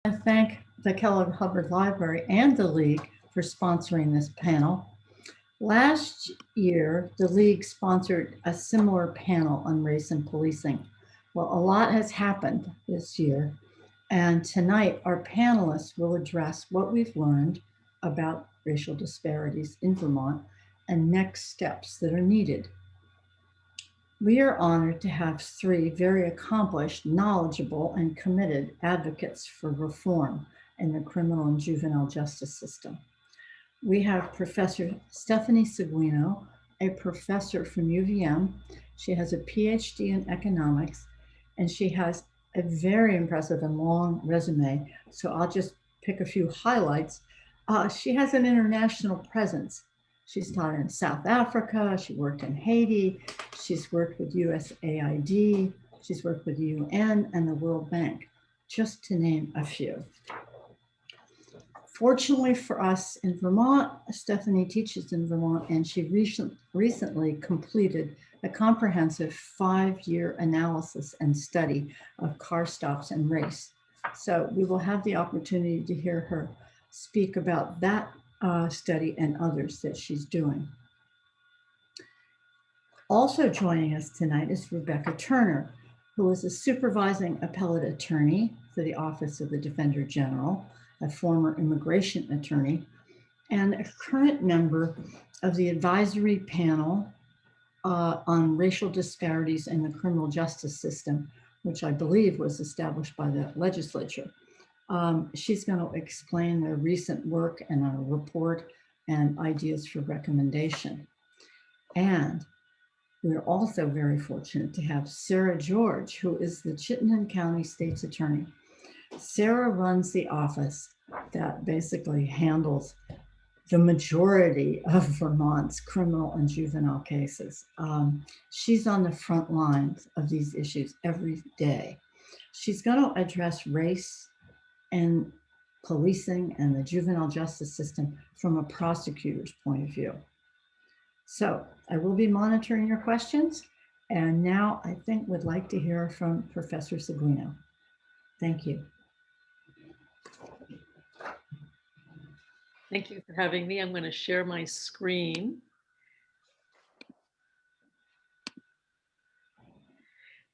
I thank the Kellogg Hubbard Library and the League for sponsoring this panel. Last year, the League sponsored a similar panel on race and policing. Well, a lot has happened this year, and tonight our panelists will address what we've learned about racial disparities in Vermont and next steps that are needed. We are honored to have three very accomplished, knowledgeable, and committed advocates for reform in the criminal and juvenile justice system. We have Professor Stephanie Seguino, a professor from UVM. She has a PhD in economics, and she has a very impressive and long resume. So I'll just pick a few highlights. She has an international presence. She's taught in South Africa, she worked in Haiti, she's worked with USAID, she's worked with the UN and the World Bank, just to name a few. Fortunately for us in Vermont, Stephanie teaches in Vermont, and she recently completed a comprehensive 5-year analysis and study of car stops and race. So we will have the opportunity to hear her speak about that study and others that she's doing. Also joining us tonight is Rebecca Turner, who is a supervising appellate attorney for the Office of the Defender General, a former immigration attorney, and a current member of the advisory panel on racial disparities in the criminal justice system, which I believe was established by the legislature. She's going to explain their recent work and a report and ideas for recommendation. And we're also very fortunate to have Sara George, who is the Chittenden County State's Attorney. Sara runs the office that basically handles the majority of Vermont's criminal and juvenile cases. She's on the front lines of these issues every day. She's going to address race and policing and the juvenile justice system from a prosecutor's point of view. So I will be monitoring your questions. And now I think would like to hear from Professor Seguino. Thank you. Thank you for having me. I'm going to share my screen.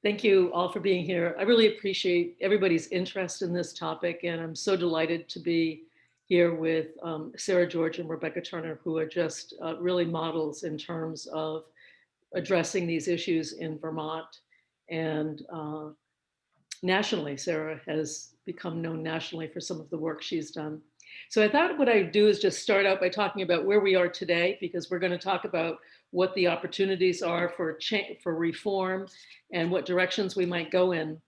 Thank you all for being here. I really appreciate everybody's interest in this topic, and I'm so delighted to be here with Sara George and Rebecca Turner, who are just really models in terms of addressing these issues in Vermont and nationally. Sara has become known nationally for some of the work she's done. So I thought what I'd do is just start out by talking about where we are today, because we're going to talk about what the opportunities are for reform and what directions we might go in.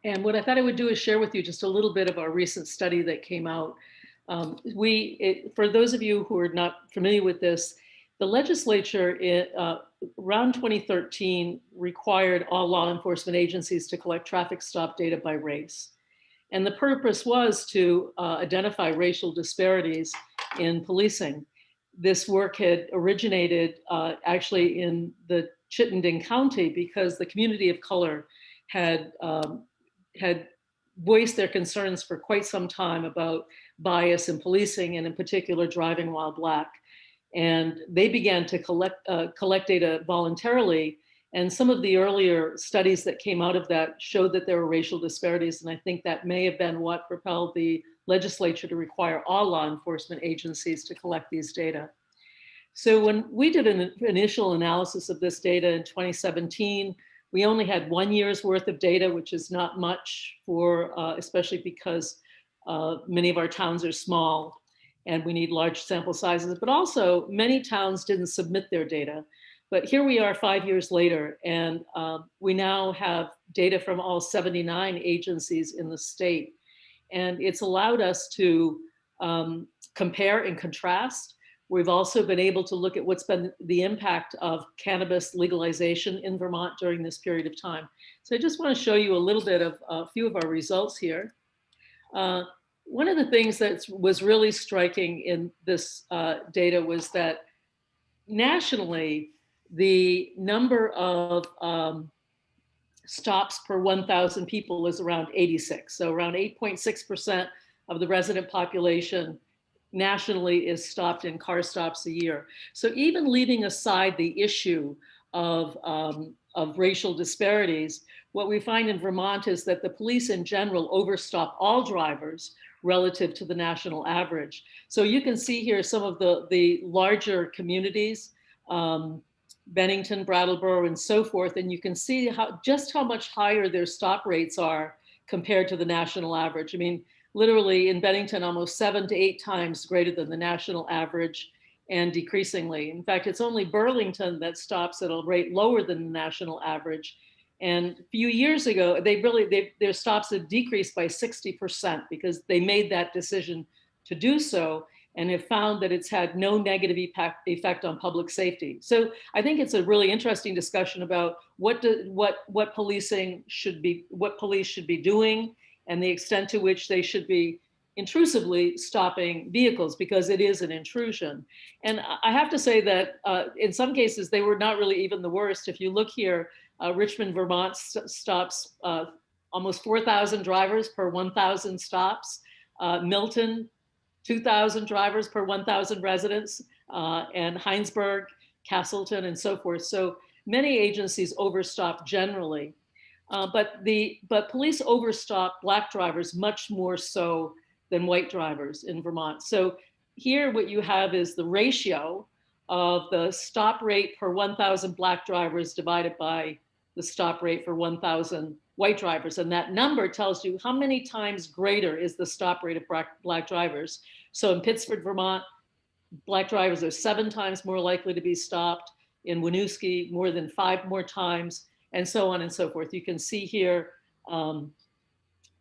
And what I thought I would do is share with you just a little bit of our recent study that came out. For those of you who are not familiar with this, the legislature around 2013 required all law enforcement agencies to collect traffic stop data by race. And the purpose was to identify racial disparities in policing. This work had originated actually in the Chittenden County because the community of color had voiced their concerns for quite some time about bias in policing, and in particular driving while Black. And they began to collect data voluntarily. And some of the earlier studies that came out of that showed that there were racial disparities. And I think that may have been what propelled the legislature to require all law enforcement agencies to collect these data. So when we did an initial analysis of this data in 2017, we only had 1 year's worth of data, which is not much for, especially because many of our towns are small and we need large sample sizes, but also many towns didn't submit their data. But here we are 5 years later, and we now have data from all 79 agencies in the state. And it's allowed us to compare and contrast. We've also been able to look at what's been the impact of cannabis legalization in Vermont during this period of time. So I just want to show you a little bit of a few of our results here. One of the things that was really striking in this data was that nationally, the number of stops per 1,000 people is around 86. So around 8.6% of the resident population nationally is stopped in car stops a year. So even leaving aside the issue of racial disparities, what we find in Vermont is that the police in general overstop all drivers relative to the national average. So you can see here some of the larger communities, Bennington, Brattleboro, and so forth, and you can see just how much higher their stop rates are compared to the national average. I mean, literally in Bennington, almost 7 to 8 times greater than the national average, and decreasingly. In fact, it's only Burlington that stops at a rate lower than the national average. And a few years ago, their stops had decreased by 60% because they made that decision to do so, and have found that it's had no negative effect on public safety. So I think it's a really interesting discussion about what police should be doing, and the extent to which they should be intrusively stopping vehicles, because it is an intrusion. And I have to say that in some cases, they were not really even the worst. If you look here, Richmond, Vermont stops almost 4,000 drivers per 1,000 stops. Milton, 2,000 drivers per 1,000 residents, and Heinsberg, Castleton, and so forth. So many agencies overstop generally, but police overstop Black drivers much more so than white drivers in Vermont. So here what you have is the ratio of the stop rate per 1,000 Black drivers divided by the stop rate for 1,000 white drivers. And that number tells you how many times greater is the stop rate of Black drivers. So in Pittsford, Vermont, Black drivers are 7 times more likely to be stopped. In Winooski, more than 5 more times, and so on and so forth. You can see here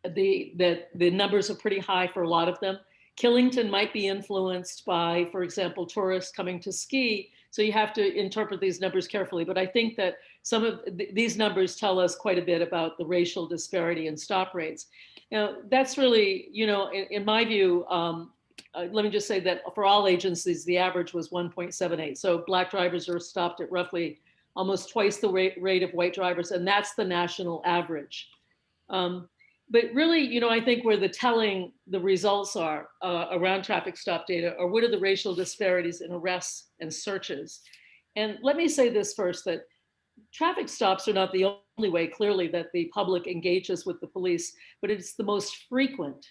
that the numbers are pretty high for a lot of them. Killington might be influenced by, for example, tourists coming to ski. So you have to interpret these numbers carefully. But I think that some of these numbers tell us quite a bit about the racial disparity in stop rates. Now, that's really, in my view, let me just say that for all agencies, the average was 1.78. So Black drivers are stopped at roughly almost twice the rate of white drivers, and that's the national average. But really, I think where the results are around traffic stop data, or what are the racial disparities in arrests and searches. And let me say this first, that traffic stops are not the only way, clearly, that the public engages with the police, but it's the most frequent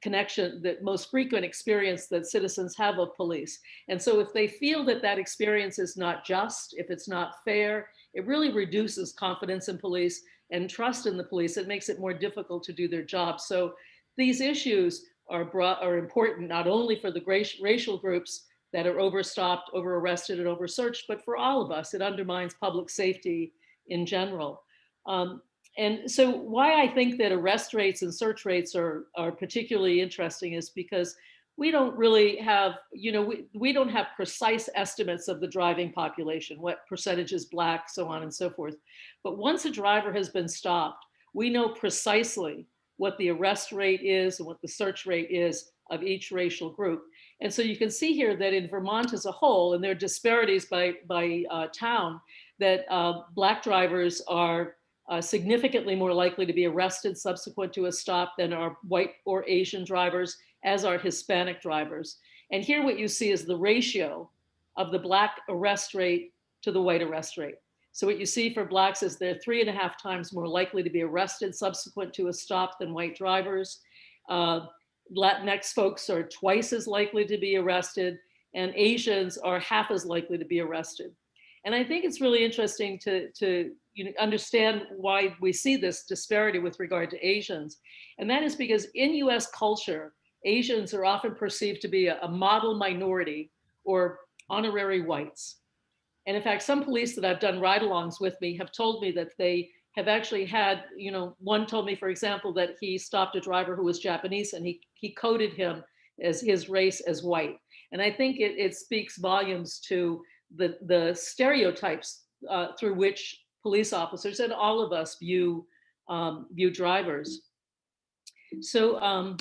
connection, the most frequent experience that citizens have of police. And so if they feel that that experience is not just, if it's not fair, it really reduces confidence in police and trust in the police. It makes it more difficult to do their job. So these issues are important not only for the racial groups that are overstopped, over-arrested, and over-searched, but for all of us. It undermines public safety in general. And so why I think that arrest rates and search rates are particularly interesting is because we don't really have, we don't have precise estimates of the driving population, what percentage is Black, so on and so forth. But once a driver has been stopped, we know precisely what the arrest rate is and what the search rate is of each racial group. And so you can see here that in Vermont as a whole, and there are disparities by town, that Black drivers are significantly more likely to be arrested subsequent to a stop than are white or Asian drivers, as are Hispanic drivers. And here what you see is the ratio of the Black arrest rate to the white arrest rate. So what you see for Blacks is they're 3.5 times more likely to be arrested subsequent to a stop than white drivers. Latinx folks are twice as likely to be arrested, and Asians are half as likely to be arrested. And I think it's really interesting to understand why we see this disparity with regard to Asians. And that is because in US culture, Asians are often perceived to be a model minority or honorary whites. And in fact, some police that I've done ride-alongs with me have told me that they have actually had, one told me, for example, that he stopped a driver who was Japanese and he coded him as his race as white. And I think it speaks volumes to the stereotypes through which police officers and all of us view drivers. So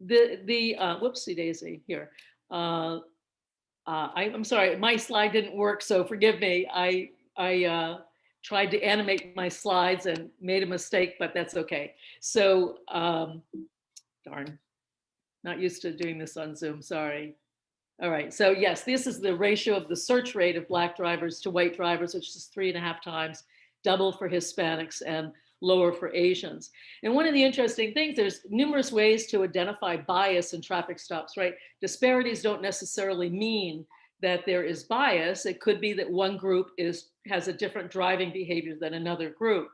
whoopsie daisy here. I'm sorry, my slide didn't work, so forgive me. tried to animate my slides and made a mistake, but that's okay. So, darn, not used to doing this on Zoom, sorry. All right, so yes, this is the ratio of the search rate of Black drivers to white drivers, which is 3.5 times, double for Hispanics and lower for Asians. And one of the interesting things, there's numerous ways to identify bias in traffic stops, right? Disparities don't necessarily mean that there is bias. It could be that one group has a different driving behavior than another group.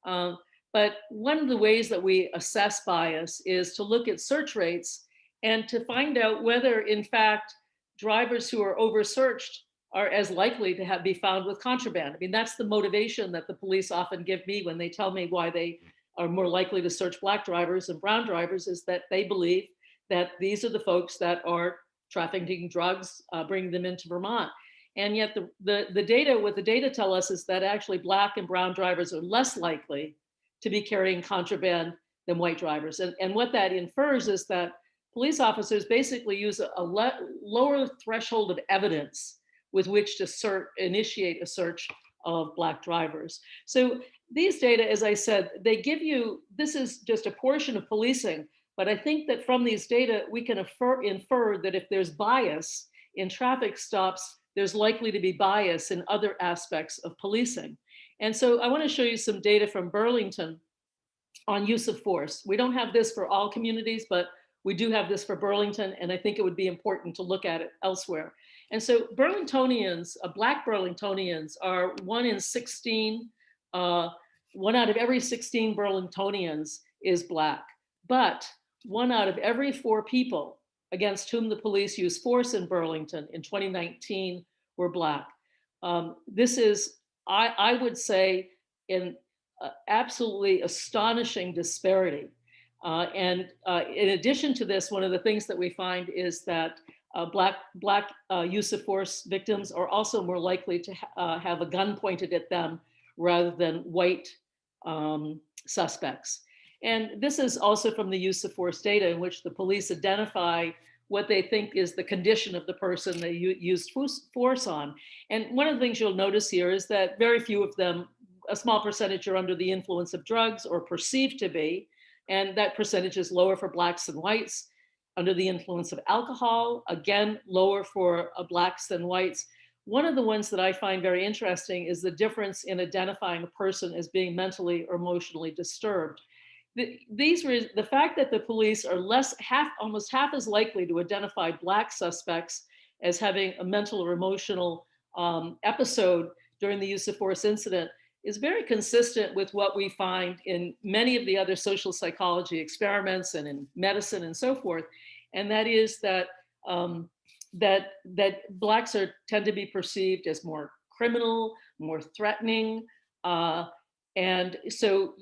But one of the ways that we assess bias is to look at search rates and to find out whether, in fact, drivers who are over-searched are as likely to be found with contraband. I mean, that's the motivation that the police often give me when they tell me why they are more likely to search Black drivers and brown drivers, is that they believe that these are the folks that are trafficking drugs, bringing them into Vermont. And yet the data, what the data tell us is that actually Black and brown drivers are less likely to be carrying contraband than white drivers. And what that infers is that police officers basically use a lower threshold of evidence with which to initiate a search of Black drivers. So these data, as I said, they give you, this is just a portion of policing, but I think that from these data, we can infer that if there's bias in traffic stops, there's likely to be bias in other aspects of policing. And so I want to show you some data from Burlington on use of force. We don't have this for all communities, but we do have this for Burlington, and I think it would be important to look at it elsewhere. And so Burlingtonians, Black Burlingtonians are 1 in 16, 1 out of every 16 Burlingtonians is Black, but 1 out of every 4 people against whom the police used force in Burlington in 2019 were Black. This is, I would say, an absolutely astonishing disparity. And in addition to this, one of the things that we find is that Black use of force victims are also more likely to have a gun pointed at them rather than white suspects. And this is also from the use of force data, in which the police identify what they think is the condition of the person they used force on. And one of the things you'll notice here is that very few of them, a small percentage, are under the influence of drugs or perceived to be. And that percentage is lower for Blacks than whites. Under the influence of alcohol, again, lower for Blacks than whites. One of the ones that I find very interesting is the difference in identifying a person as being mentally or emotionally disturbed. The fact that the police are almost half as likely to identify Black suspects as having a mental or emotional episode during the use of force incident is very consistent with what we find in many of the other social psychology experiments and in medicine and so forth. And that is that Blacks tend to be perceived as more criminal, more threatening. And so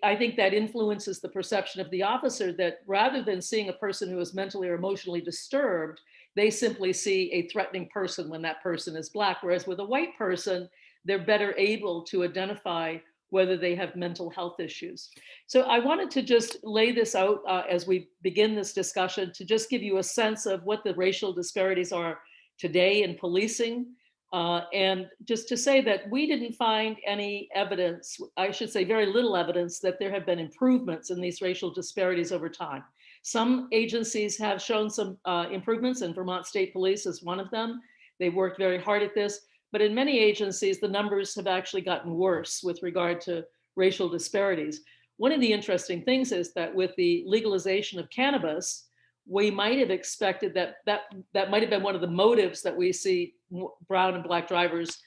I think that influences the perception of the officer, that rather than seeing a person who is mentally or emotionally disturbed, they simply see a threatening person when that person is Black. Whereas with a white person, they're better able to identify whether they have mental health issues. So I wanted to just lay this out as we begin this discussion, to just give you a sense of what the racial disparities are today in policing. And just to say that we didn't find any evidence, I should say very little evidence, that there have been improvements in these racial disparities over time. Some agencies have shown some improvements, and Vermont State Police is one of them. They worked very hard at this. But in many agencies, the numbers have actually gotten worse with regard to racial disparities. One of the interesting things is that with the legalization of cannabis, we might have expected that might have been one of the motives that we see brown and Black drivers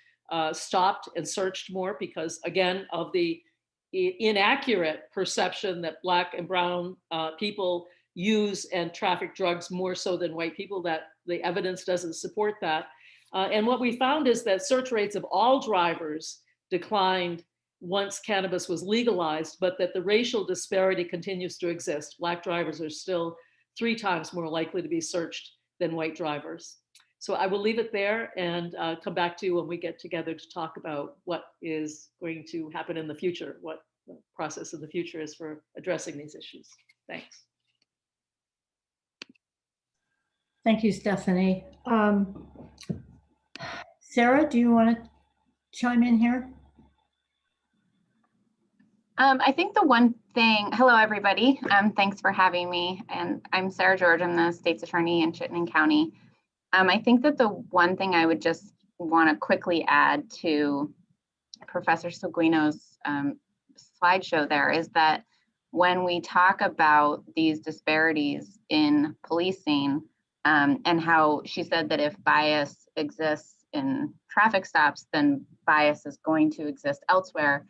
stopped and searched more, because again, of the inaccurate perception that Black and brown people use and traffic drugs more so than white people, that the evidence doesn't support that. And what we found is that search rates of all drivers declined once cannabis was legalized, but that the racial disparity continues to exist. Black drivers are still 3 times more likely to be searched than white drivers. So I will leave it there and come back to you when we get together to talk about what is going to happen in the future, what the process in the future is for addressing these issues. Thanks. Thank you, Stephanie. Sara, do you want to chime in here? I think the one thing, hello everybody, thanks for having me. And I'm Sara George, I'm the state's attorney in Chittenden County. I think that the one thing I would just want to quickly add to Professor Seguino's slideshow there is that when we talk about these disparities in policing, and how she said that if bias exists in traffic stops, then bias is going to exist elsewhere.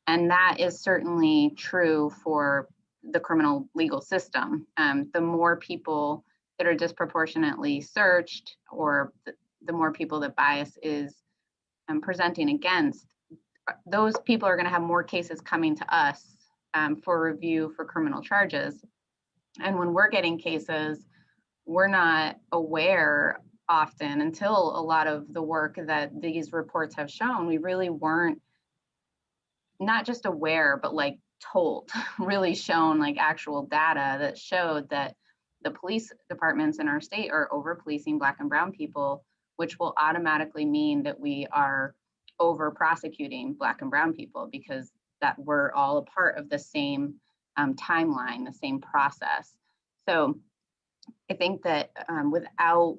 And that is certainly true for the criminal legal system. The more people that are disproportionately searched, or the more people that bias is presenting against, those people are going to have more cases coming to us for review for criminal charges. And when we're getting cases, we're not aware often, until a lot of the work that these reports have shown, we really weren't not just aware, but like told, really shown like actual data that showed that the police departments in our state are over policing Black and brown people, which will automatically mean that we are over prosecuting Black and brown people, because that we're all a part of the same timeline, the same process. So I think that without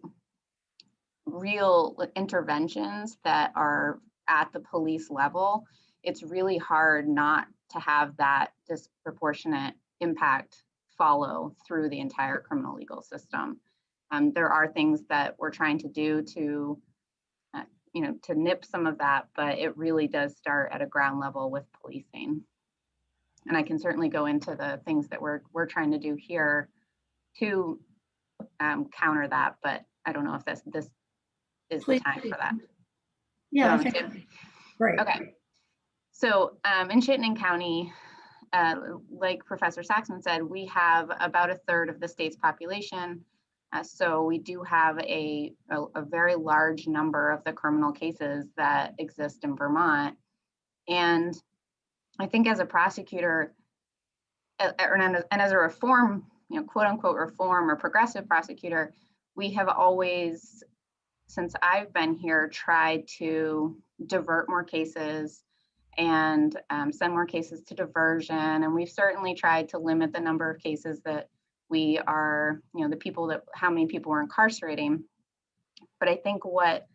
real interventions that are at the police level, it's really hard not to have that disproportionate impact follow through the entire criminal legal system. There are things that we're trying to do to, to nip some of that, but it really does start at a ground level with policing. And I can certainly go into the things that we're trying to do here to counter that, but I don't know if this is the time for that. Yeah, I think great. Okay. So in Chittenden County, like Professor Saxman said, we have about a third of the state's population. So we do have a very large number of the criminal cases that exist in Vermont. And I think as a prosecutor, and as a reform, quote unquote reform or progressive prosecutor, we have always, since I've been here, tried to divert more cases and send more cases to diversion. And we've certainly tried to limit the number of cases that we are, how many people we're incarcerating. But I think what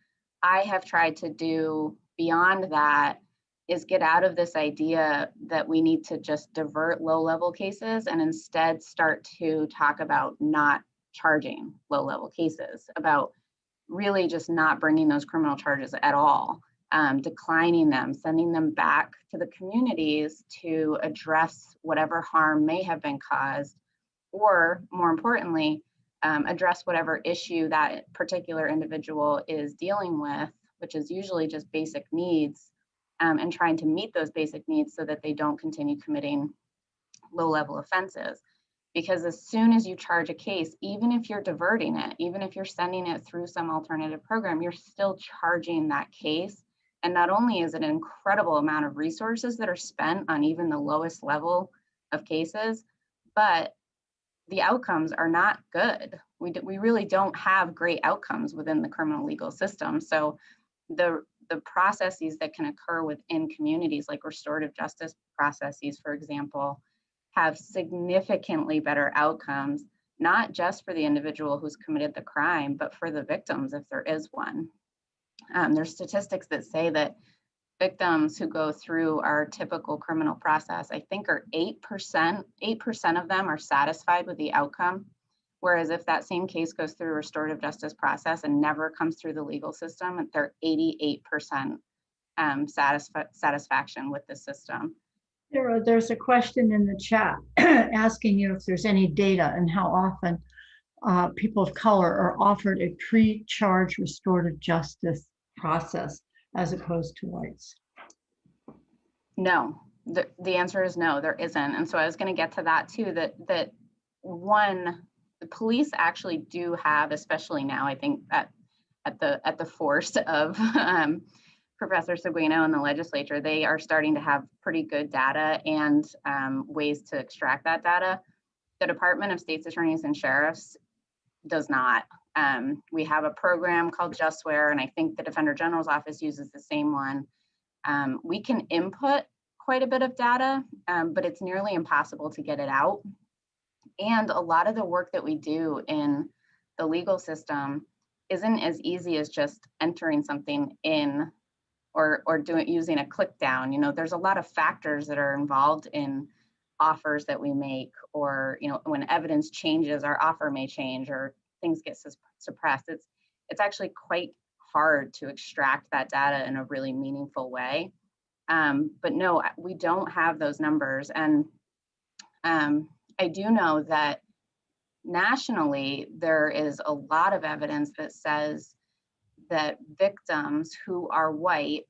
I have tried to do beyond that is get out of this idea that we need to just divert low-level cases and instead start to talk about not charging low-level cases, about really just not bringing those criminal charges at all, declining them, sending them back to the communities to address whatever harm may have been caused, or more importantly, address whatever issue that particular individual is dealing with, which is usually just basic needs, and trying to meet those basic needs so that they don't continue committing low-level offenses. Because as soon as you charge a case, even if you're diverting it, even if you're sending it through some alternative program, you're still charging that case. And not only is it an incredible amount of resources that are spent on even the lowest level of cases, but the outcomes are not good. We really don't have great outcomes within the criminal legal system. So the processes that can occur within communities, like restorative justice processes, for example, have significantly better outcomes, not just for the individual who's committed the crime, but for the victims, if there is one. There's statistics that say that victims who go through our typical criminal process, I think are 8% of them are satisfied with the outcome. Whereas if that same case goes through a restorative justice process and never comes through the legal system, they're 88% satisfaction with the system. There's a question in the chat asking you if there's any data and how often people of color are offered a pre-charge restorative justice process as opposed to whites. No, the answer is no, there isn't. And so I was going to get to that too, that one, the police actually do have, especially now, I think at the force of Professor Seguino and the legislature, they are starting to have pretty good data and ways to extract that data. The Department of State's Attorneys and Sheriffs does not. We have a program called JustWare, and I think the Defender General's Office uses the same one. We can input quite a bit of data, but it's nearly impossible to get it out. And a lot of the work that we do in the legal system isn't as easy as just entering something in or using a click down. You know, there's a lot of factors that are involved in offers that we make, or, you know, when evidence changes, our offer may change, or things get suppressed. It's actually quite hard to extract that data in a really meaningful way. But no, we don't have those numbers. And I do know that nationally, there is a lot of evidence that says that victims who are white,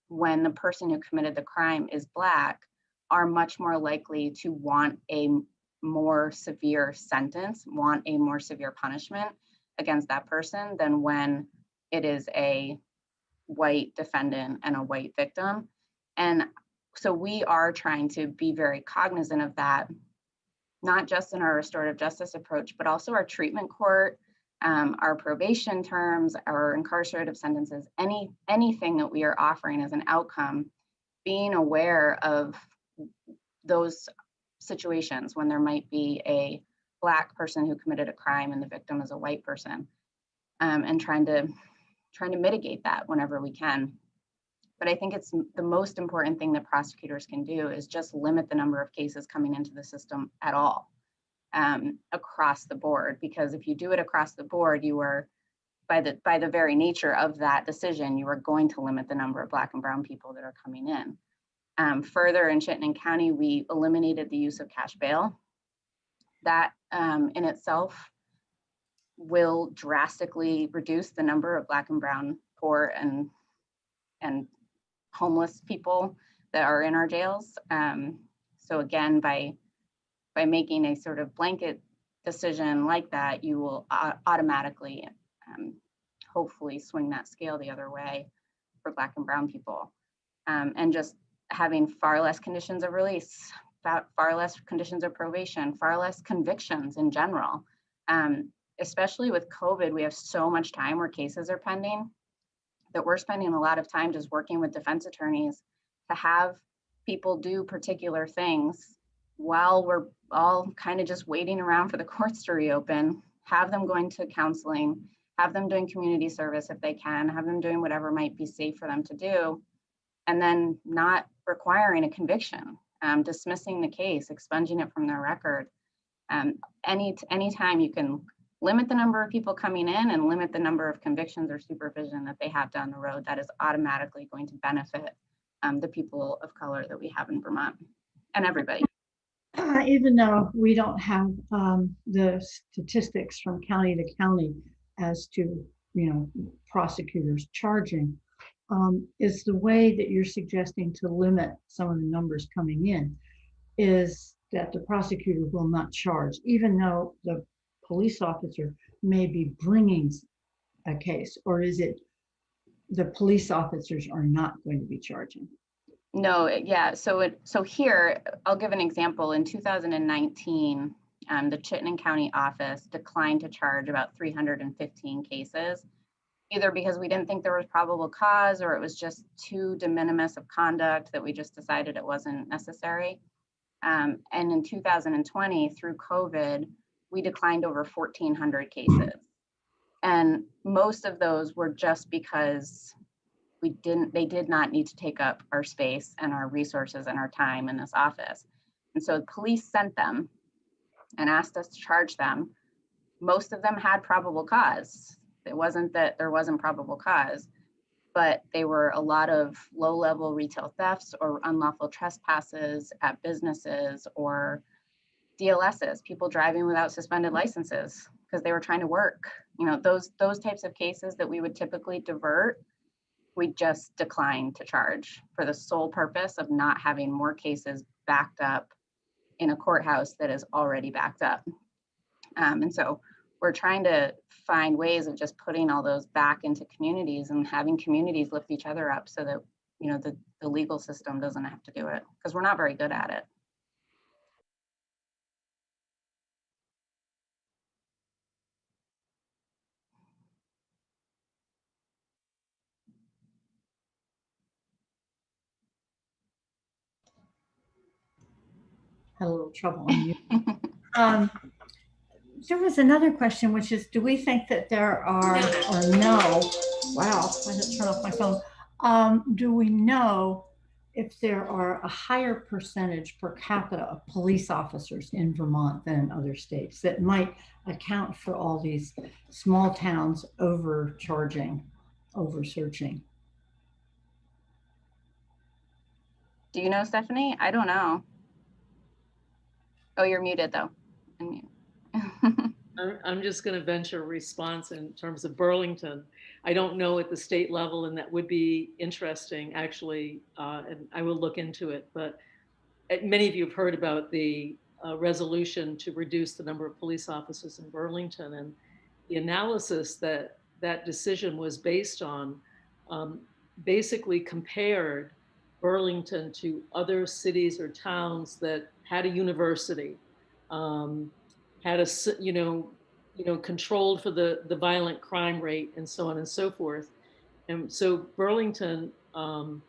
when the person who committed the crime is Black, are much more likely to want a more severe sentence, want a more severe punishment against that person than when it is a white defendant and a white victim. And so we are trying to be very cognizant of that, not just in our restorative justice approach, but also our treatment court, our probation terms, our incarcerative sentences, anything that we are offering as an outcome, being aware of those situations when there might be a Black person who committed a crime and the victim is a white person, and trying to mitigate that whenever we can. But I think it's the most important thing that prosecutors can do is just limit the number of cases coming into the system at all, across the board. Because if you do it across the board, you are, by the very nature of that decision, you are going to limit the number of Black and brown people that are coming in. Further, in Chittenden County, we eliminated the use of cash bail. That in itself will drastically reduce the number of Black and brown, poor, and homeless people that are in our jails. So again, by making a sort of blanket decision like that, you will automatically, hopefully, swing that scale the other way for Black and brown people. And just having far less conditions of release, far less conditions of probation, far less convictions in general. Especially with COVID, we have so much time where cases are pending that we're spending a lot of time just working with defense attorneys to have people do particular things while we're all kind of just waiting around for the courts to reopen, have them going to counseling, have them doing community service if they can, have them doing whatever might be safe for them to do, and then not requiring a conviction, dismissing the case, expunging it from their record. Anytime you can limit the number of people coming in and limit the number of convictions or supervision that they have down the road, that is automatically going to benefit the people of color that we have in Vermont, and everybody. Even though we don't have the statistics from county to county as to, you know, prosecutors charging, is the way that you're suggesting to limit some of the numbers coming in is that the prosecutor will not charge, even though the police officer may be bringing a case, or is it the police officers are not going to be charging? No, yeah, so here, I'll give an example. In 2019, the Chittenden County office declined to charge about 315 cases, either because we didn't think there was probable cause, or it was just too de minimis of conduct that we just decided it wasn't necessary. And in 2020, through COVID, we declined over 1,400 cases. And most of those were just because they did not need to take up our space and our resources and our time in this office. And so police sent them and asked us to charge them. Most of them had probable cause. It wasn't that there wasn't probable cause, but they were a lot of low-level retail thefts or unlawful trespasses at businesses, or DLSs, people driving without suspended licenses because they were trying to work. You know, those types of cases that we would typically divert, we just declined to charge for the sole purpose of not having more cases backed up in a courthouse that is already backed up. And so we're trying to find ways of just putting all those back into communities and having communities lift each other up so that, you know, the legal system doesn't have to do it, because we're not very good at it. had a little trouble on you. There was another question, which is, do we think that there are, or no, wow, I had to turn off my phone. Do we know if there are a higher percentage per capita of police officers in Vermont than in other states that might account for all these small towns overcharging, over searching? Do you know, Stephanie? I don't know. Oh, you're muted though. Unmute. I'm just going to venture a response in terms of Burlington. I don't know at the state level, and that would be interesting, actually, and I will look into it. But many of you have heard about the resolution to reduce the number of police officers in Burlington, and the analysis that that decision was based on basically compared Burlington to other cities or towns that had a university, had a controlled for the violent crime rate, and so on and so forth. And so Burlington was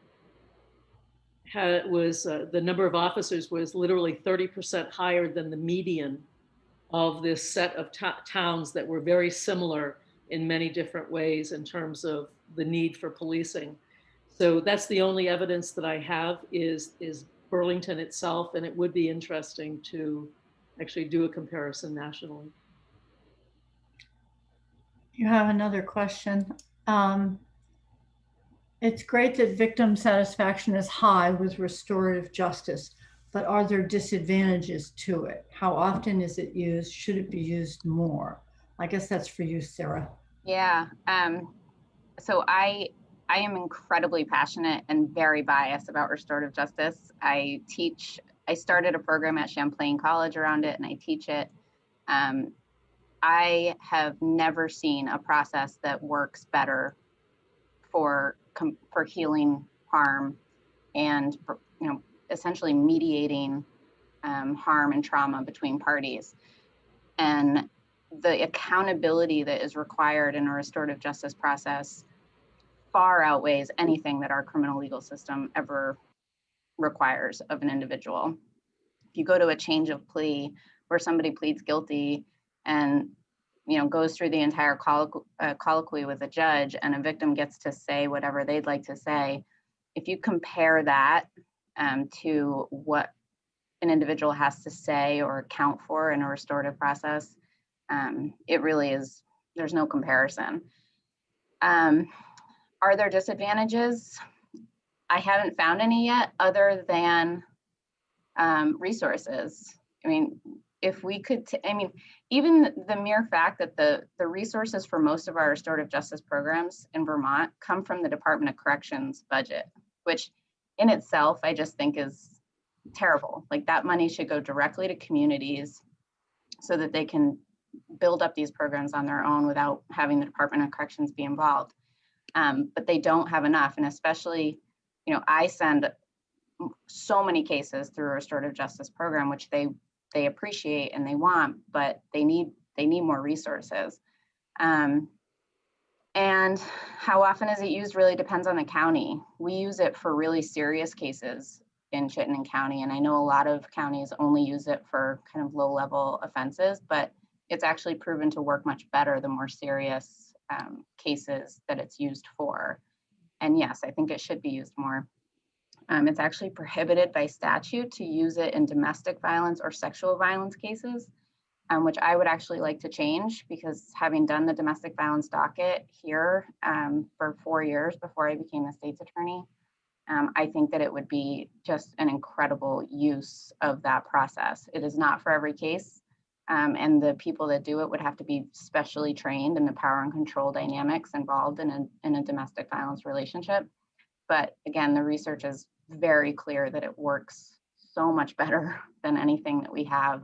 the number of officers was literally 30% higher than the median of this set of towns that were very similar in many different ways in terms of the need for policing. So that's the only evidence that I have is Burlington itself, and it would be interesting to actually do a comparison nationally. You have another question. It's great that victim satisfaction is high with restorative justice, but are there disadvantages to it? How often is it used? Should it be used more? I guess that's for you, Sara. Yeah. So I am incredibly passionate and very biased about restorative justice. I started a program at Champlain College around it, and I teach it. I have never seen a process that works better for healing harm and for, essentially mediating harm and trauma between parties. And the accountability that is required in a restorative justice process far outweighs anything that our criminal legal system ever requires of an individual. If you go to a change of plea where somebody pleads guilty and goes through the entire colloquy with a judge, and a victim gets to say whatever they'd like to say, if you compare that to what an individual has to say or account for in a restorative process, it really is, there's no comparison. Are there disadvantages? I haven't found any yet, other than resources. I mean, if we could, even the mere fact that the resources for most of our restorative justice programs in Vermont come from the Department of Corrections budget, which in itself, I just think is terrible. Like, that money should go directly to communities so that they can build up these programs on their own without having the Department of Corrections be involved. But they don't have enough. And especially, I send so many cases through a restorative justice program, which they appreciate and they want, but they need more resources. And how often is it used really depends on the county. We use it for really serious cases in Chittenden County, and I know a lot of counties only use it for kind of low-level offenses, but it's actually proven to work much better the more serious cases that it's used for. And yes, I think it should be used more. It's actually prohibited by statute to use it in domestic violence or sexual violence cases, which I would actually like to change, because having done the domestic violence docket here for 4 years before I became the state's attorney, I think that it would be just an incredible use of that process. It is not for every case, and the people that do it would have to be specially trained in the power and control dynamics involved in a domestic violence relationship. But again, the research is very clear that it works so much better than anything that we have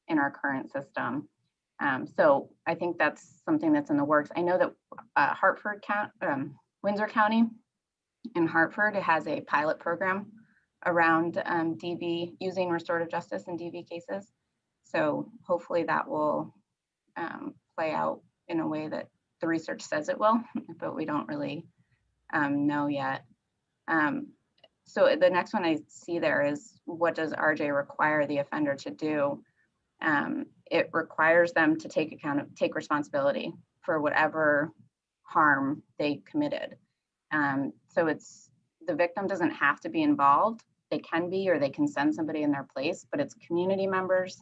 in our current system. So I think that's something that's in the works. I know that Windsor County in Hartford has a pilot program around DV, using restorative justice in DV cases. So hopefully that will play out in a way that the research says it will, but we don't really know yet. So the next one I see there is, what does RJ require the offender to do? It requires them to take responsibility for whatever harm they committed. So the victim doesn't have to be involved. They can be, or they can send somebody in their place, but it's community members,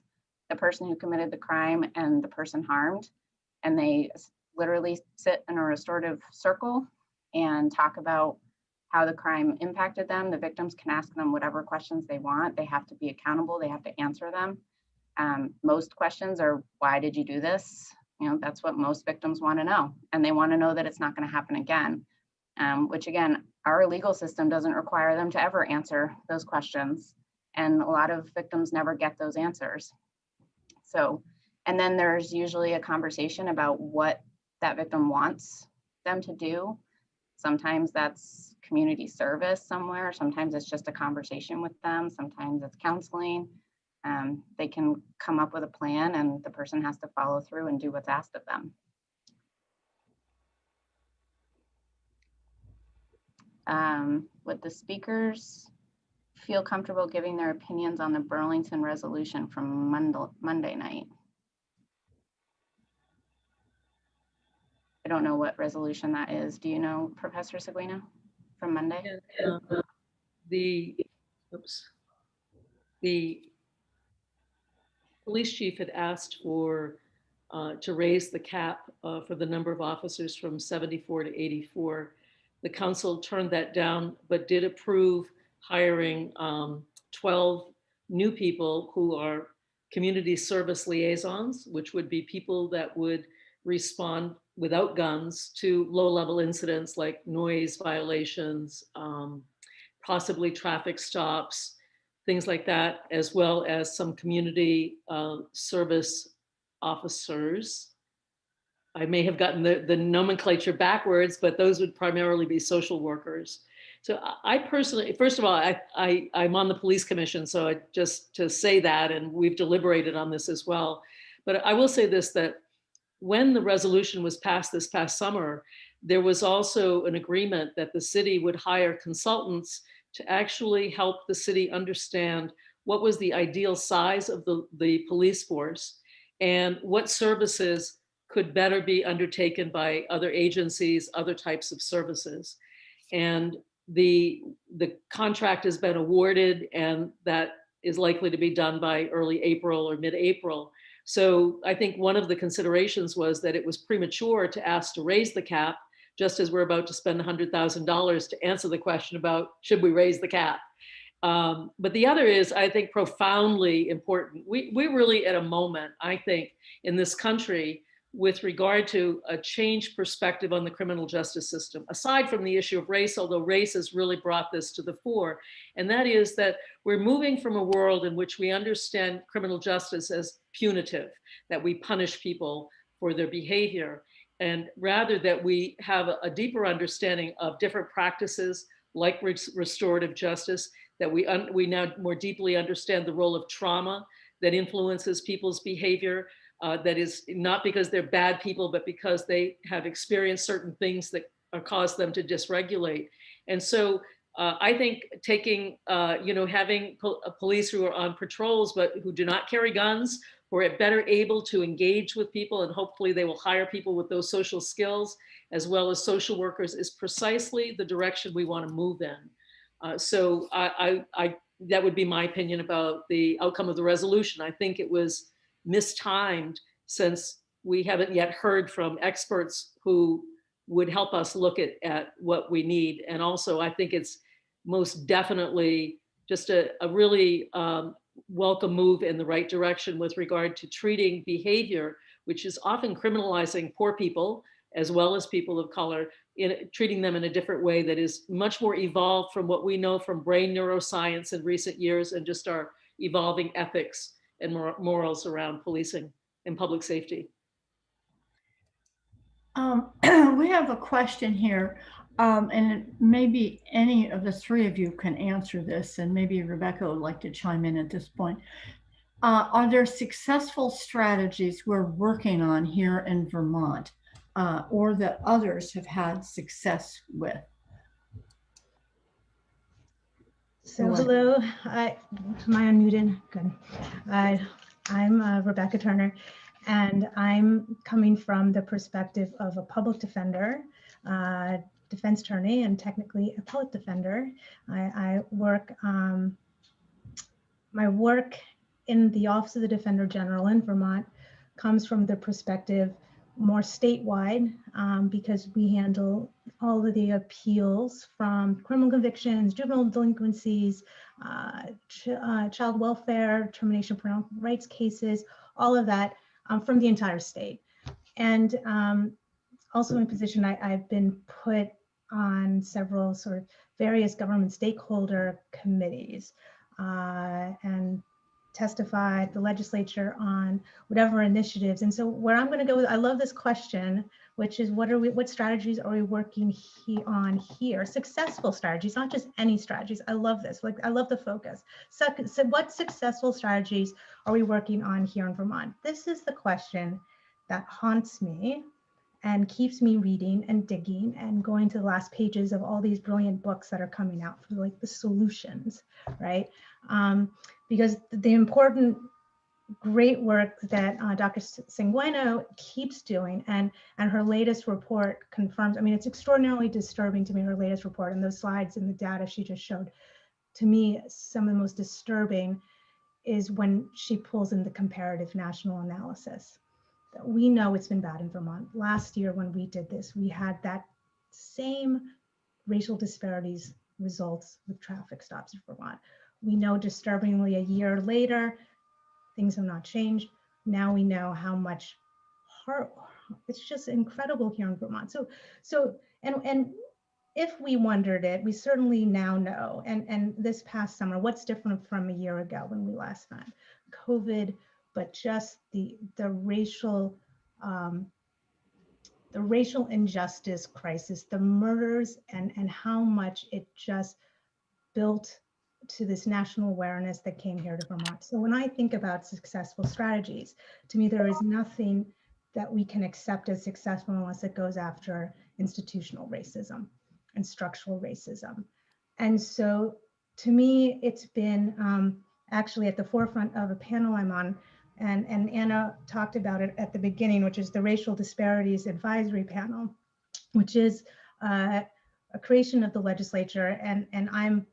the person who committed the crime and the person harmed. And they literally sit in a restorative circle and talk about how the crime impacted them. The victims can ask them whatever questions they want. They have to be accountable. They have to answer them. Most questions are, why did you do this? You know, that's what most victims want to know. And they want to know that it's not going to happen again, which again, our legal system doesn't require them to ever answer those questions. And a lot of victims never get those answers. So, and then there's usually a conversation about what that victim wants them to do. Sometimes that's community service somewhere. Sometimes it's just a conversation with them. Sometimes it's counseling. They can come up with a plan and the person has to follow through and do what's asked of them. Would the speakers feel comfortable giving their opinions on the Burlington resolution from Monday night? I don't know what resolution that is. Do you know, Professor Seguino, from Monday? The police chief had asked for to raise the cap for the number of officers from 74 to 84. The council turned that down, but did approve hiring 12 new people who are community service liaisons, which would be people that would respond without guns to low-level incidents like noise violations, possibly traffic stops, things like that, as well as some community service officers. I may have gotten the nomenclature backwards, but those would primarily be social workers. So I personally, first of all, I'm on the police commission, so just to say that, and we've deliberated on this as well. But I will say this, that when the resolution was passed this past summer, there was also an agreement that the city would hire consultants to actually help the city understand what was the ideal size of the police force and what services could better be undertaken by other agencies, other types of services. And the contract has been awarded, and that is likely to be done by early April or mid-April. So I think one of the considerations was that it was premature to ask to raise the cap, just as we're about to spend $100,000 to answer the question about should we raise the cap. But the other is, I think, profoundly important. We're really at a moment, I think, in this country with regard to a changed perspective on the criminal justice system, aside from the issue of race, although race has really brought this to the fore. And that is that we're moving from a world in which we understand criminal justice as punitive, that we punish people for their behavior, and rather that we have a deeper understanding of different practices like restorative justice, that we now more deeply understand the role of trauma that influences people's behavior, that is not because they're bad people, but because they have experienced certain things that cause them to dysregulate. And so I think taking, having police who are on patrols, but who do not carry guns, who are better able to engage with people, and hopefully they will hire people with those social skills, as well as social workers, is precisely the direction we want to move in. So that would be my opinion about the outcome of the resolution. I think it was mistimed, since we haven't yet heard from experts who would help us look at what we need. And also, I think it's most definitely just a really welcome move in the right direction with regard to treating behavior, which is often criminalizing poor people as well as people of color, treating them in a different way that is much more evolved from what we know from brain neuroscience in recent years, and just our evolving ethics and morals around policing and public safety. We have a question here, and maybe any of the three of you can answer this, and maybe Rebecca would like to chime in at this point. Are there successful strategies we're working on here in Vermont, or that others have had success with? So hello, am I unmuted? Good. I'm Rebecca Turner, and I'm coming from the perspective of a public defender, defense attorney, and technically appellate defender. I work, my work in the Office of the Defender General in Vermont comes from the perspective more statewide, because we handle all of the appeals from criminal convictions, juvenile delinquencies, child welfare, termination of parental rights cases, all of that from the entire state. And also in position, I've been put on several sort of various government stakeholder committees and testify at the legislature on whatever initiatives. And so where I'm going to go with, I love this question, which is what strategies are we working on here? Successful strategies, not just any strategies. I love this. Like, I love the focus. So what successful strategies are we working on here in Vermont? This is the question that haunts me and keeps me reading and digging and going to the last pages of all these brilliant books that are coming out for like the solutions, right? Because the important, great work that Dr. Seguino keeps doing, and her latest report confirms, I mean, it's extraordinarily disturbing to me, her latest report, and those slides and the data she just showed, to me, some of the most disturbing is when she pulls in the comparative national analysis. We know it's been bad in Vermont. Last year when we did this, we had that same racial disparities results with traffic stops in Vermont. We know disturbingly a year later, things have not changed. Now we know how much it's just incredible here in Vermont. And if we wondered it, we certainly now know. And this past summer, what's different from a year ago when we last met? COVID, but just the racial injustice crisis, the murders, and how much it just built to this national awareness that came here to Vermont. So when I think about successful strategies, to me, there is nothing that we can accept as successful unless it goes after institutional racism and structural racism. And so to me, it's been actually at the forefront of a panel I'm on, and Anna talked about it at the beginning, which is the Racial Disparities Advisory Panel, which is a creation of the legislature, and I'm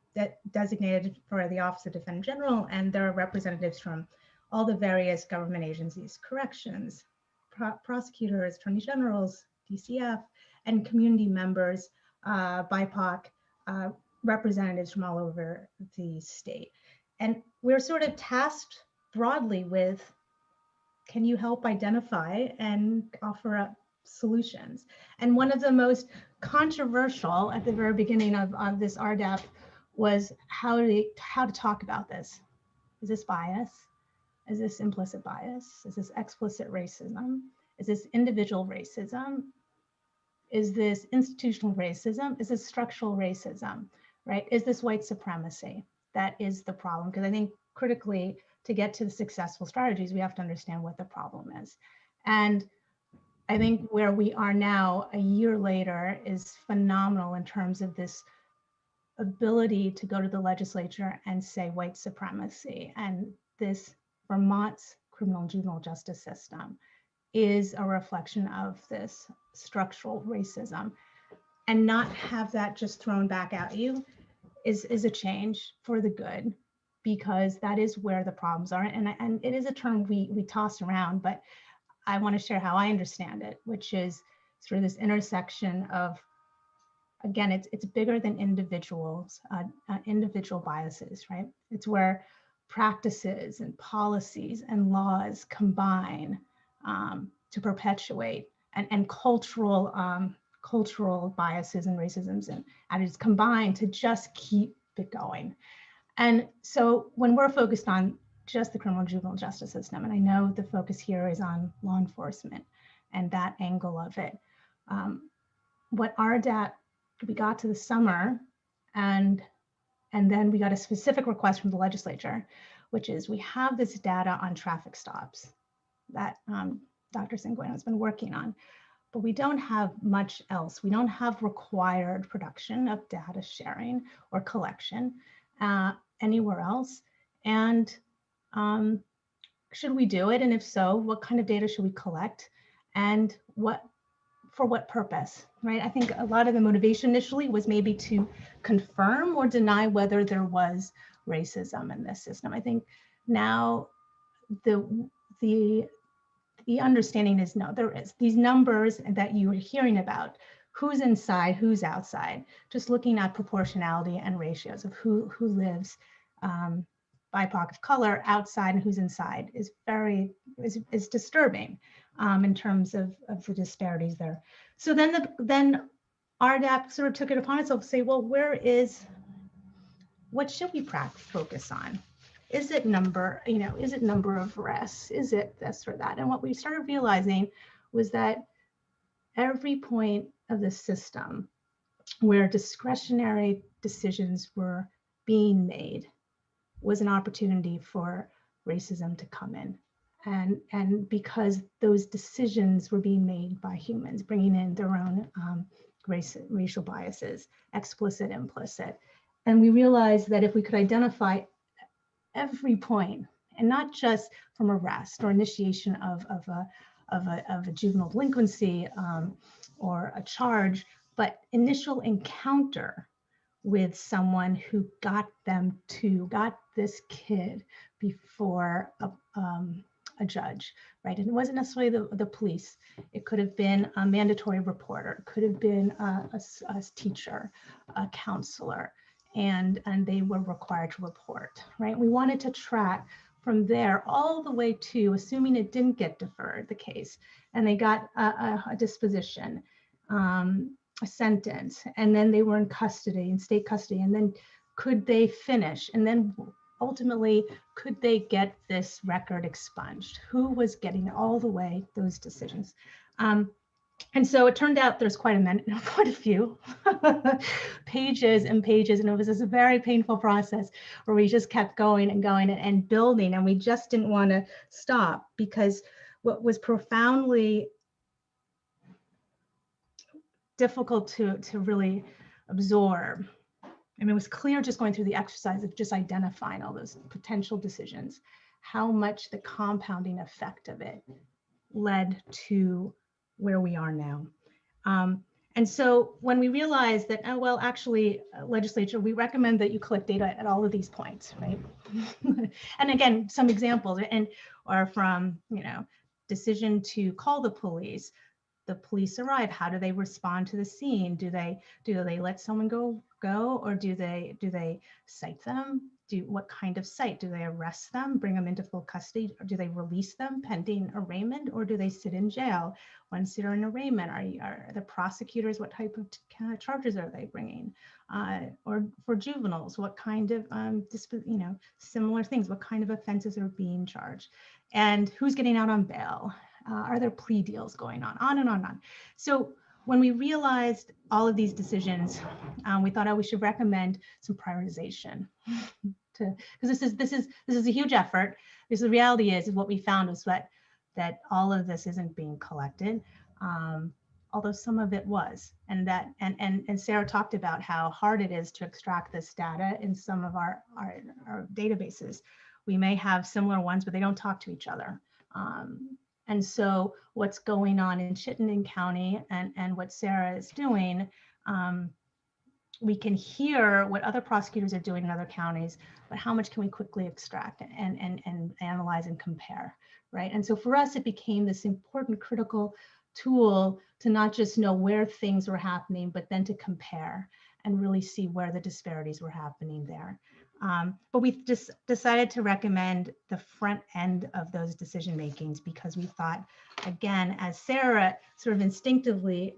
designated for the Office of Defender General, and there are representatives from all the various government agencies, corrections, prosecutors, attorney generals, DCF, and community members, BIPOC, representatives from all over the state. And we're sort of tasked broadly with, can you help identify and offer up solutions? And one of the most controversial at the very beginning of this RDAP was how to talk about this. Is this bias? Is this implicit bias? Is this explicit racism? Is this individual racism? Is this institutional racism? Is this structural racism, right? Is this white supremacy? That is the problem, because I think critically, to get to the successful strategies, we have to understand what the problem is. And I think where we are now, a year later, is phenomenal in terms of this ability to go to the legislature and say white supremacy. And this Vermont's criminal and juvenile justice system is a reflection of this structural racism. And not have that just thrown back at you is a change for the good, because that is where the problems are. And it is a term we toss around, but I want to share how I understand it, which is sort of this intersection of, again, it's bigger than individuals, individual biases, right? It's where practices and policies and laws combine to perpetuate and cultural biases and racisms and attitudes combine to just keep it going. And so when we're focused on just the criminal juvenile justice system, and I know the focus here is on law enforcement and that angle of it, what RDAP, we got to the summer, and then we got a specific request from the legislature, which is we have this data on traffic stops that Dr. Seguino has been working on, but we don't have much else. We don't have required production of data sharing or collection. anywhere else? And should we do it? And if so, what kind of data should we collect? And for what purpose, right? I think a lot of the motivation initially was maybe to confirm or deny whether there was racism in this system. I think now the understanding is no, there is. These numbers that you are hearing about, who's inside, who's outside, just looking at proportionality and ratios of who lives BIPOC of color outside and who's inside is is disturbing in terms of the disparities there. So then RDAP sort of took it upon itself to say, well, what should we focus on? Is it number, is it number of arrests? Is it this or that? And what we started realizing was that every point of the system where discretionary decisions were being made was an opportunity for racism to come in. And because those decisions were being made by humans, bringing in their own racial biases, explicit, implicit. And we realized that if we could identify every point, and not just from arrest or initiation of a juvenile delinquency or a charge, but initial encounter with someone who got this kid before a judge, right? And it wasn't necessarily the police. It could have been a mandatory reporter, it could have been a teacher, a counselor, and they were required to report, right? We wanted to track from there all the way to, assuming it didn't get deferred, the case, and they got a disposition, a sentence, and then they were in custody, in state custody, and then could they finish? And then ultimately, could they get this record expunged? Who was getting all the way those decisions? And so it turned out there's quite a few pages and pages, and it was this very painful process where we just kept going and building, and we just didn't want to stop, because what was profoundly difficult to really absorb, I mean, it was clear just going through the exercise of just identifying all those potential decisions, how much the compounding effect of it led to where we are now. And so when we realized that, oh, well, actually, legislature, we recommend that you collect data at all of these points, right? And again, some examples are from, decision to call the police arrive, how do they respond to the scene? Do they let someone go, or do they cite them? What kind of cite? Do they arrest them, bring them into full custody, or do they release them pending arraignment, or do they sit in jail once they're in arraignment? Are the prosecutors, what type of charges are they bringing? Or for juveniles, what kind of similar things? What kind of offenses are being charged? And who's getting out on bail? Are there plea deals going on and on and on. So when we realized all of these decisions, we thought, oh, we should recommend some prioritization, because this is a huge effort. Because the reality is what we found was that all of this isn't being collected, although some of it was, and Sara talked about how hard it is to extract this data in some of our databases. We may have similar ones, but they don't talk to each other. And so what's going on in Chittenden County and what Sara is doing, we can hear what other prosecutors are doing in other counties, but how much can we quickly extract and analyze and compare, right? And so for us, it became this important, critical tool to not just know where things were happening, but then to compare and really see where the disparities were happening there. But we just decided to recommend the front end of those decision makings, because we thought, again, as Sara sort of instinctively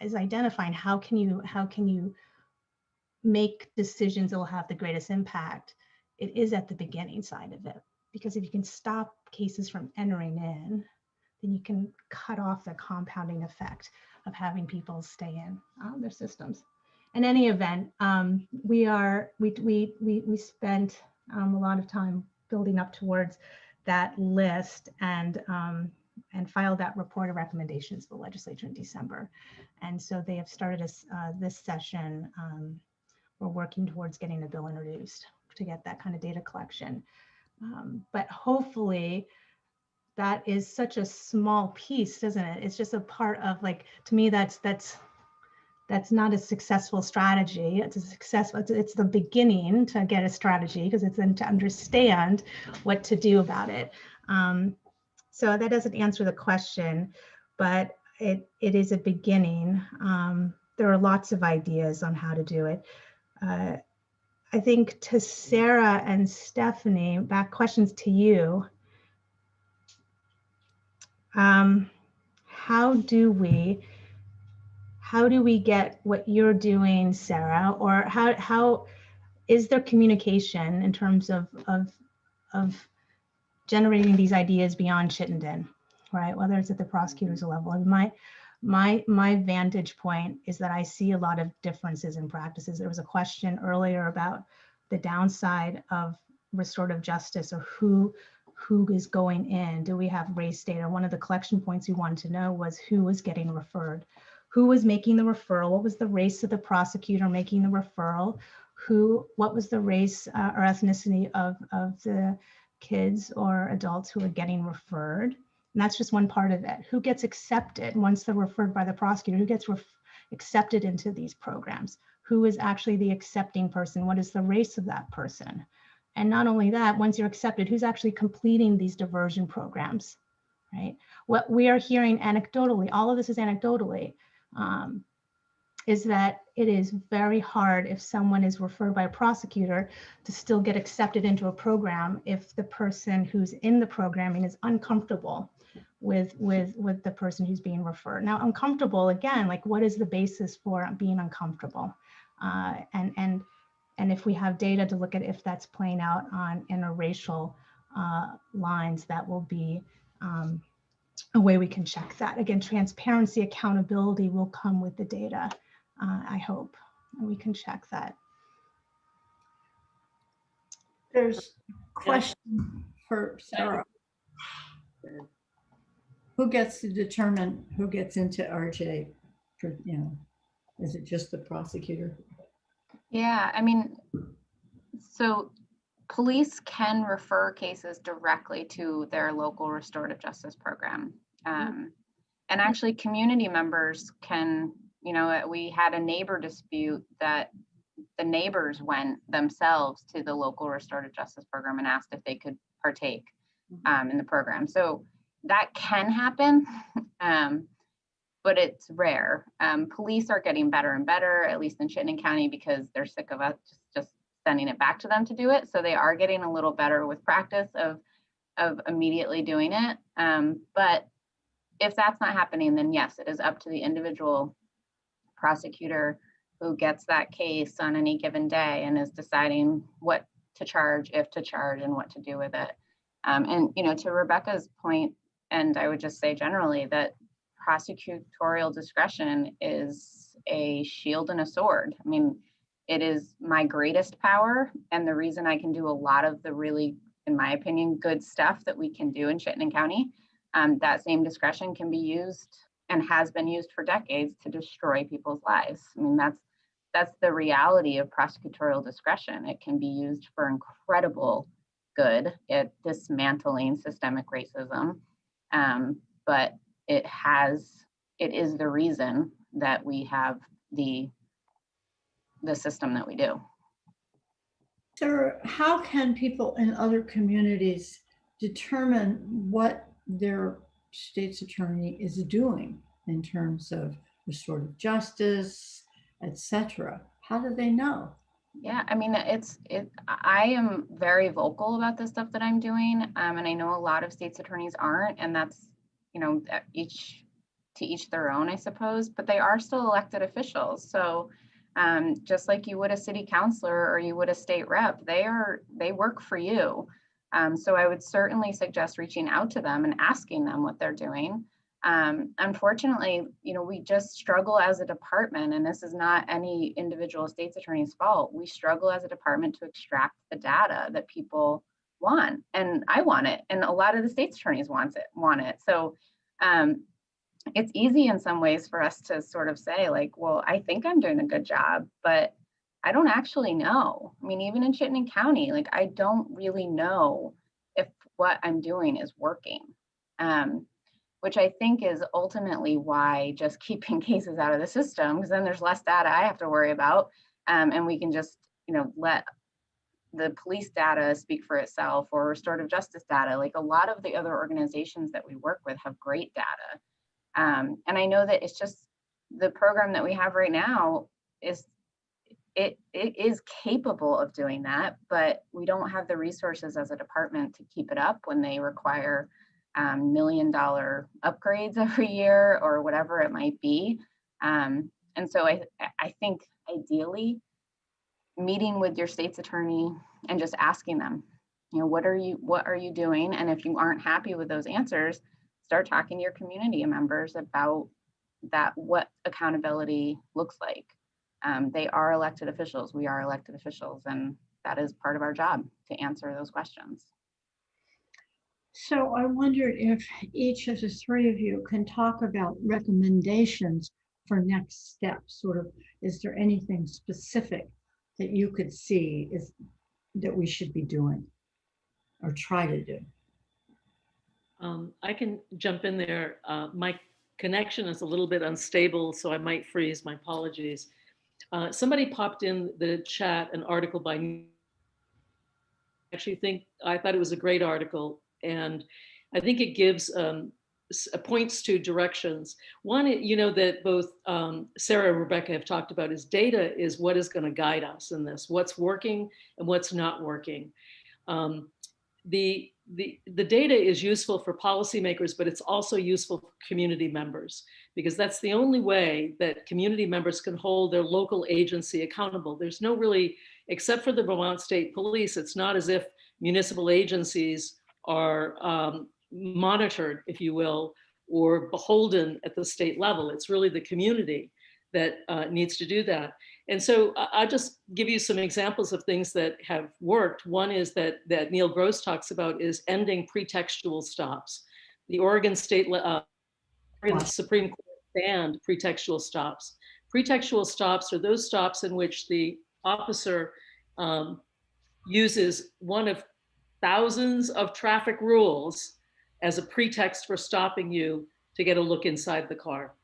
is identifying, how can you make decisions that will have the greatest impact? It is at the beginning side of it, because if you can stop cases from entering in, then you can cut off the compounding effect of having people stay in their systems. In any event, we spent a lot of time building up towards that list and filed that report of recommendations to the legislature in December. And so they have started this session we're working towards getting a bill introduced to get that kind of data collection. But hopefully that is such a small piece, isn't it? It's just a part of, like, to me, that's not a successful strategy. It's a successful, it's the beginning to get a strategy, because it's then to understand what to do about it. So that doesn't answer the question, but it is a beginning. There are lots of ideas on how to do it. I think to Sara and Stephanie, back questions to you. How do we get what you're doing, Sara, or how is there communication in terms of generating these ideas beyond Chittenden, right? Whether it's at the prosecutor's level. And my vantage point is that I see a lot of differences in practices. There was a question earlier about the downside of restorative justice, or who is going in. Do we have race data? One of the collection points we wanted to know was who was getting referred, who was making the referral, what was the race of the prosecutor making the referral, what was the race or ethnicity of the kids or adults who are getting referred. And that's just one part of it. Who gets accepted once they're referred by the prosecutor? Who gets accepted into these programs? Who is actually the accepting person? What is the race of that person? And not only that, once you're accepted, who's actually completing these diversion programs, right? What we are hearing anecdotally, all of this is anecdotally, is that it is very hard if someone is referred by a prosecutor to still get accepted into a program if the person who's in the programming is uncomfortable with the person who's being referred. Now, uncomfortable, again, like, what is the basis for being uncomfortable? And if we have data to look at if that's playing out on interracial lines, that will be a way we can check that. Again, transparency, accountability will come with the data, I hope, and we can check that. There's a question for Sara. Who gets to determine who gets into RJ? For, is it just the prosecutor? Yeah, I mean, so police can refer cases directly to their local restorative justice program. And actually community members can, we had a neighbor dispute that the neighbors went themselves to the local restorative justice program and asked if they could partake in the program. So that can happen, but it's rare. Police are getting better and better, at least in Chittenden County, because they're sick of us just sending it back to them to do it. So they are getting a little better with practice of immediately doing it. But if that's not happening, then yes, it is up to the individual prosecutor who gets that case on any given day and is deciding what to charge, if to charge, and what to do with it. And to Rebecca's point, and I would just say generally that prosecutorial discretion is a shield and a sword. I mean, it is my greatest power, and the reason I can do a lot of the really, in my opinion, good stuff that we can do in Chittenden County. That same discretion can be used and has been used for decades to destroy people's lives. I mean, that's the reality of prosecutorial discretion. It can be used for incredible good at dismantling systemic racism, but it is the reason that we have the system that we do. Sara, how can people in other communities determine what their state's attorney is doing in terms of restorative justice, etc.? How do they know? Yeah, I mean, I am very vocal about the stuff that I'm doing, and I know a lot of state's attorneys aren't, and that's, to each their own, I suppose, but they are still elected officials. So just like you would a city councilor or you would a state rep, they work for you. So I would certainly suggest reaching out to them and asking them what they're doing. Unfortunately, we just struggle as a department, and this is not any individual state's attorney's fault. We struggle as a department to extract the data that people want, and I want it, and a lot of the state's attorneys want it. So it's easy in some ways for us to sort of say, like, well, I think I'm doing a good job, but I don't actually know. I mean, even in Chittenden County, like I don't really know if what I'm doing is working, which I think is ultimately why just keeping cases out of the system, because then there's less data I have to worry about, and we can just, let the police data speak for itself, or restorative justice data. Like a lot of the other organizations that we work with have great data. And I know that it's just the program that we have right now is it is capable of doing that, but we don't have the resources as a department to keep it up when they require $1 million upgrades every year or whatever it might be. And so I think ideally meeting with your state's attorney and just asking them, what are you doing? And if you aren't happy with those answers, start talking to your community members about that, what accountability looks like. They are elected officials. We are elected officials, and that is part of our job to answer those questions. So I wondered if each of the three of you can talk about recommendations for next steps. Sort of, is there anything specific that you could see is that we should be doing or try to do? I can jump in there. My connection is a little bit unstable, so I might freeze. My apologies. Somebody popped in the chat an article by I thought it was a great article, and I think it gives points to directions. One, that both Sara and Rebecca have talked about is data is what is going to guide us in this, what's working and what's not working. The data is useful for policymakers, but it's also useful for community members, because that's the only way that community members can hold their local agency accountable. There's no really, except for the Vermont State Police, it's not as if municipal agencies are monitored, if you will, or beholden at the state level. It's really the community that needs to do that. And so I'll just give you some examples of things that have worked. One is that Neil Gross talks about is ending pretextual stops. The Oregon Supreme Court banned pretextual stops. Pretextual stops are those stops in which the officer uses one of thousands of traffic rules as a pretext for stopping you to get a look inside the car.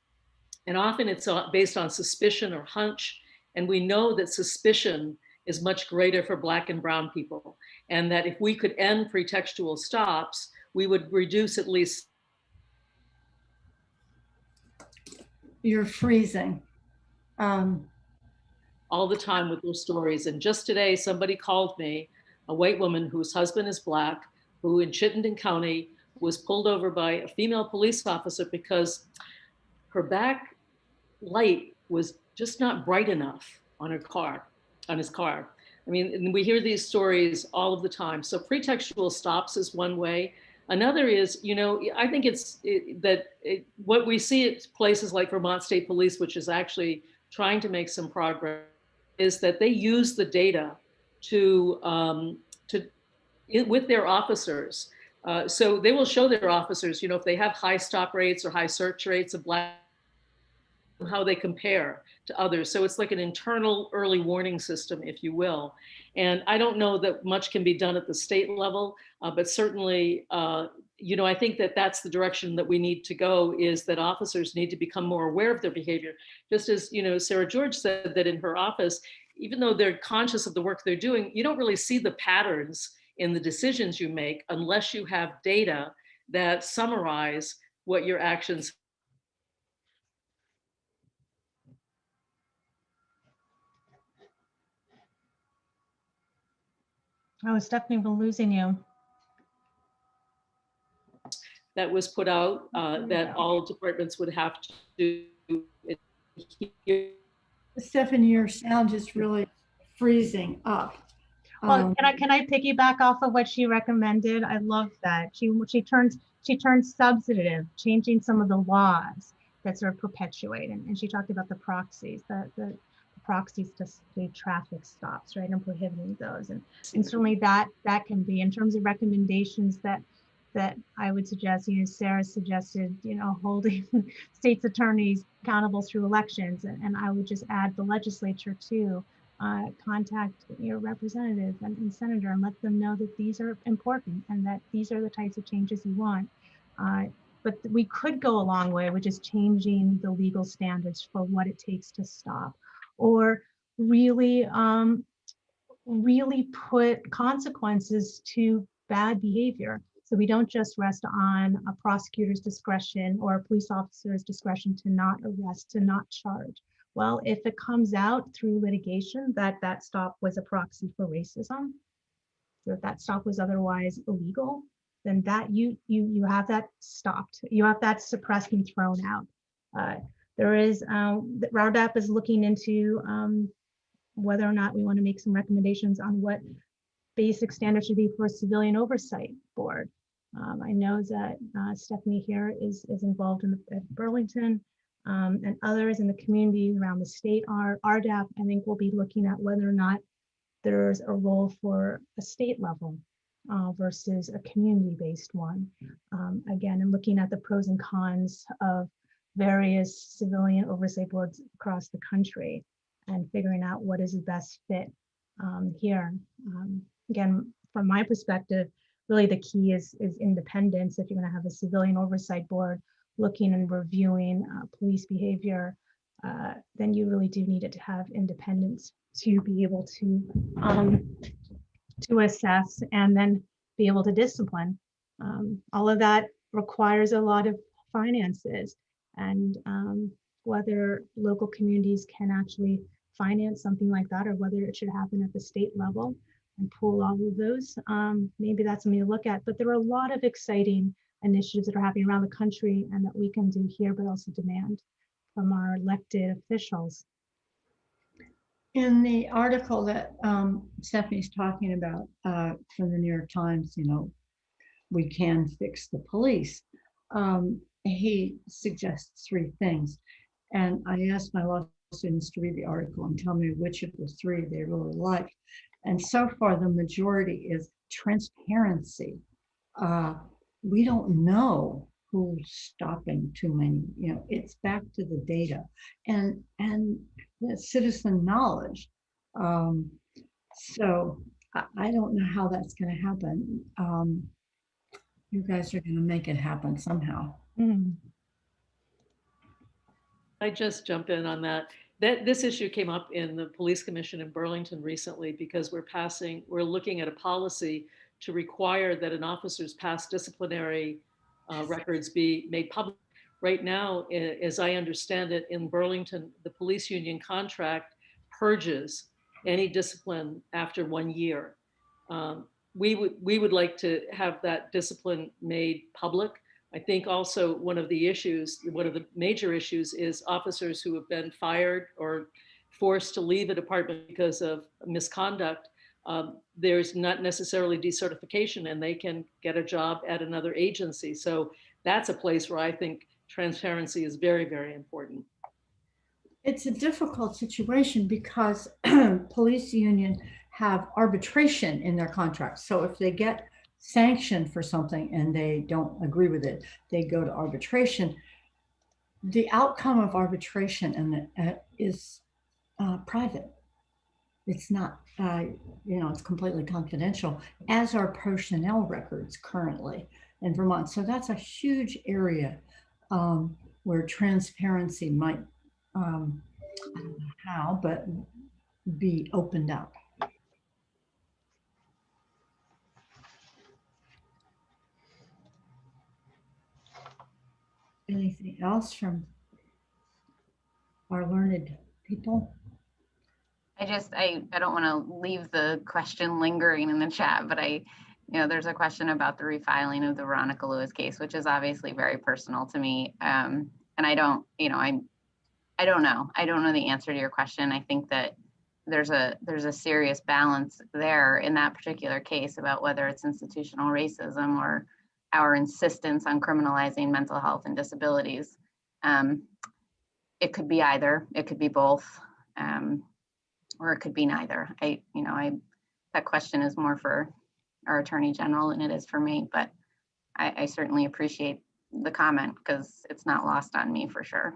And often it's based on suspicion or hunch. And we know that suspicion is much greater for Black and brown people. And that if we could end pretextual stops, we would reduce at least. You're freezing. All the time with those stories. And just today, somebody called me, a white woman whose husband is Black, who in Chittenden County was pulled over by a female police officer because her back light was just not bright enough on his car. I mean, and we hear these stories all of the time. So pretextual stops is one way. Another is, I think what we see at places like Vermont State Police, which is actually trying to make some progress, is that they use the data with their officers. So they will show their officers, if they have high stop rates or high search rates of Black, how they compare to others. So it's like an internal early warning system, if you will. And I don't know that much can be done at the state level, but certainly, I think that that's the direction that we need to go, is that officers need to become more aware of their behavior. Just as, Sarah George said that in her office, even though they're conscious of the work they're doing, you don't really see the patterns in the decisions you make unless you have data that summarize what your actions. Oh, Stephanie, we're losing you. That was put out that all departments would have to do. Stephanie, your sound is really freezing up. Well, can I piggyback off of what she recommended? I love that. She turns substantive, changing some of the laws that sort of perpetuate. And she talked about the proxies, the proxies to state traffic stops, right, and prohibiting those. And certainly that can be, in terms of recommendations that I would suggest, Sarah suggested, holding state's attorneys accountable through elections. And I would just add the legislature too. contact your representative and senator and let them know that these are important and that these are the types of changes you want. But we could go a long way with just changing the legal standards for what it takes to stop, or really, really put consequences to bad behavior. So we don't just rest on a prosecutor's discretion or a police officer's discretion to not arrest, to not charge. Well, if it comes out through litigation that that stop was a proxy for racism, so if that stop was otherwise illegal, then that you have that stopped. You have that suppressed and thrown out. There is, ROUDAP is looking into whether or not we want to make some recommendations on what basic standards should be for a civilian oversight board. I know that Stephanie here is involved in at Burlington, and others in the community around the state are. RDAP, I think, will be looking at whether or not there's a role for a state level versus a community-based one. Again, and looking at the pros and cons of various civilian oversight boards across the country and figuring out what is the best fit here. Again, from my perspective, really the key is independence. If you're going to have a civilian oversight board looking and reviewing police behavior, then you really do need it to have independence to be able to assess and then be able to discipline. All of that requires a lot of finances, and whether local communities can actually finance something like that, or whether it should happen at the state level and pool all of those. Maybe that's something to look at, but there are a lot of exciting initiatives that are happening around the country and that we can do here, but also demand from our elected officials. In the article that Stephanie's talking about from the New York Times, you know, we can fix the police. He suggests 3 things. And I asked my law students to read the article and tell me which of the 3 they really like. And so far, the majority is transparency. We don't know who's stopping too many, you know, it's back to the data and the citizen knowledge. So I don't know how that's going to happen. You guys are going to make it happen somehow. I just jump in on that. This issue came up in the police commission in Burlington recently because we're looking at a policy to require that an officer's past disciplinary records be made public. Right now, as I understand it, in Burlington, the police union contract purges any discipline after 1 year. We would like to have that discipline made public. I think also one of the major issues is officers who have been fired or forced to leave a department because of misconduct. There's not necessarily decertification and they can get a job at another agency. So that's a place where I think transparency is very, very important. It's a difficult situation because police union have arbitration in their contracts. So if they get sanctioned for something and they don't agree with it, they go to arbitration. The outcome of arbitration is private. It's not, you know, it's completely confidential, as are personnel records currently in Vermont. So that's a huge area where transparency might, I don't know how, but be opened up. Anything else from our learned people? I don't want to leave the question lingering in the chat, but there's a question about the refiling of the Veronica Lewis case, which is obviously very personal to me. And I don't know. I don't know the answer to your question. I think that there's a serious balance there in that particular case about whether it's institutional racism or our insistence on criminalizing mental health and disabilities. It could be either, it could be both, or it could be neither. That question is more for our Attorney General than it is for me, but I certainly appreciate the comment because it's not lost on me for sure.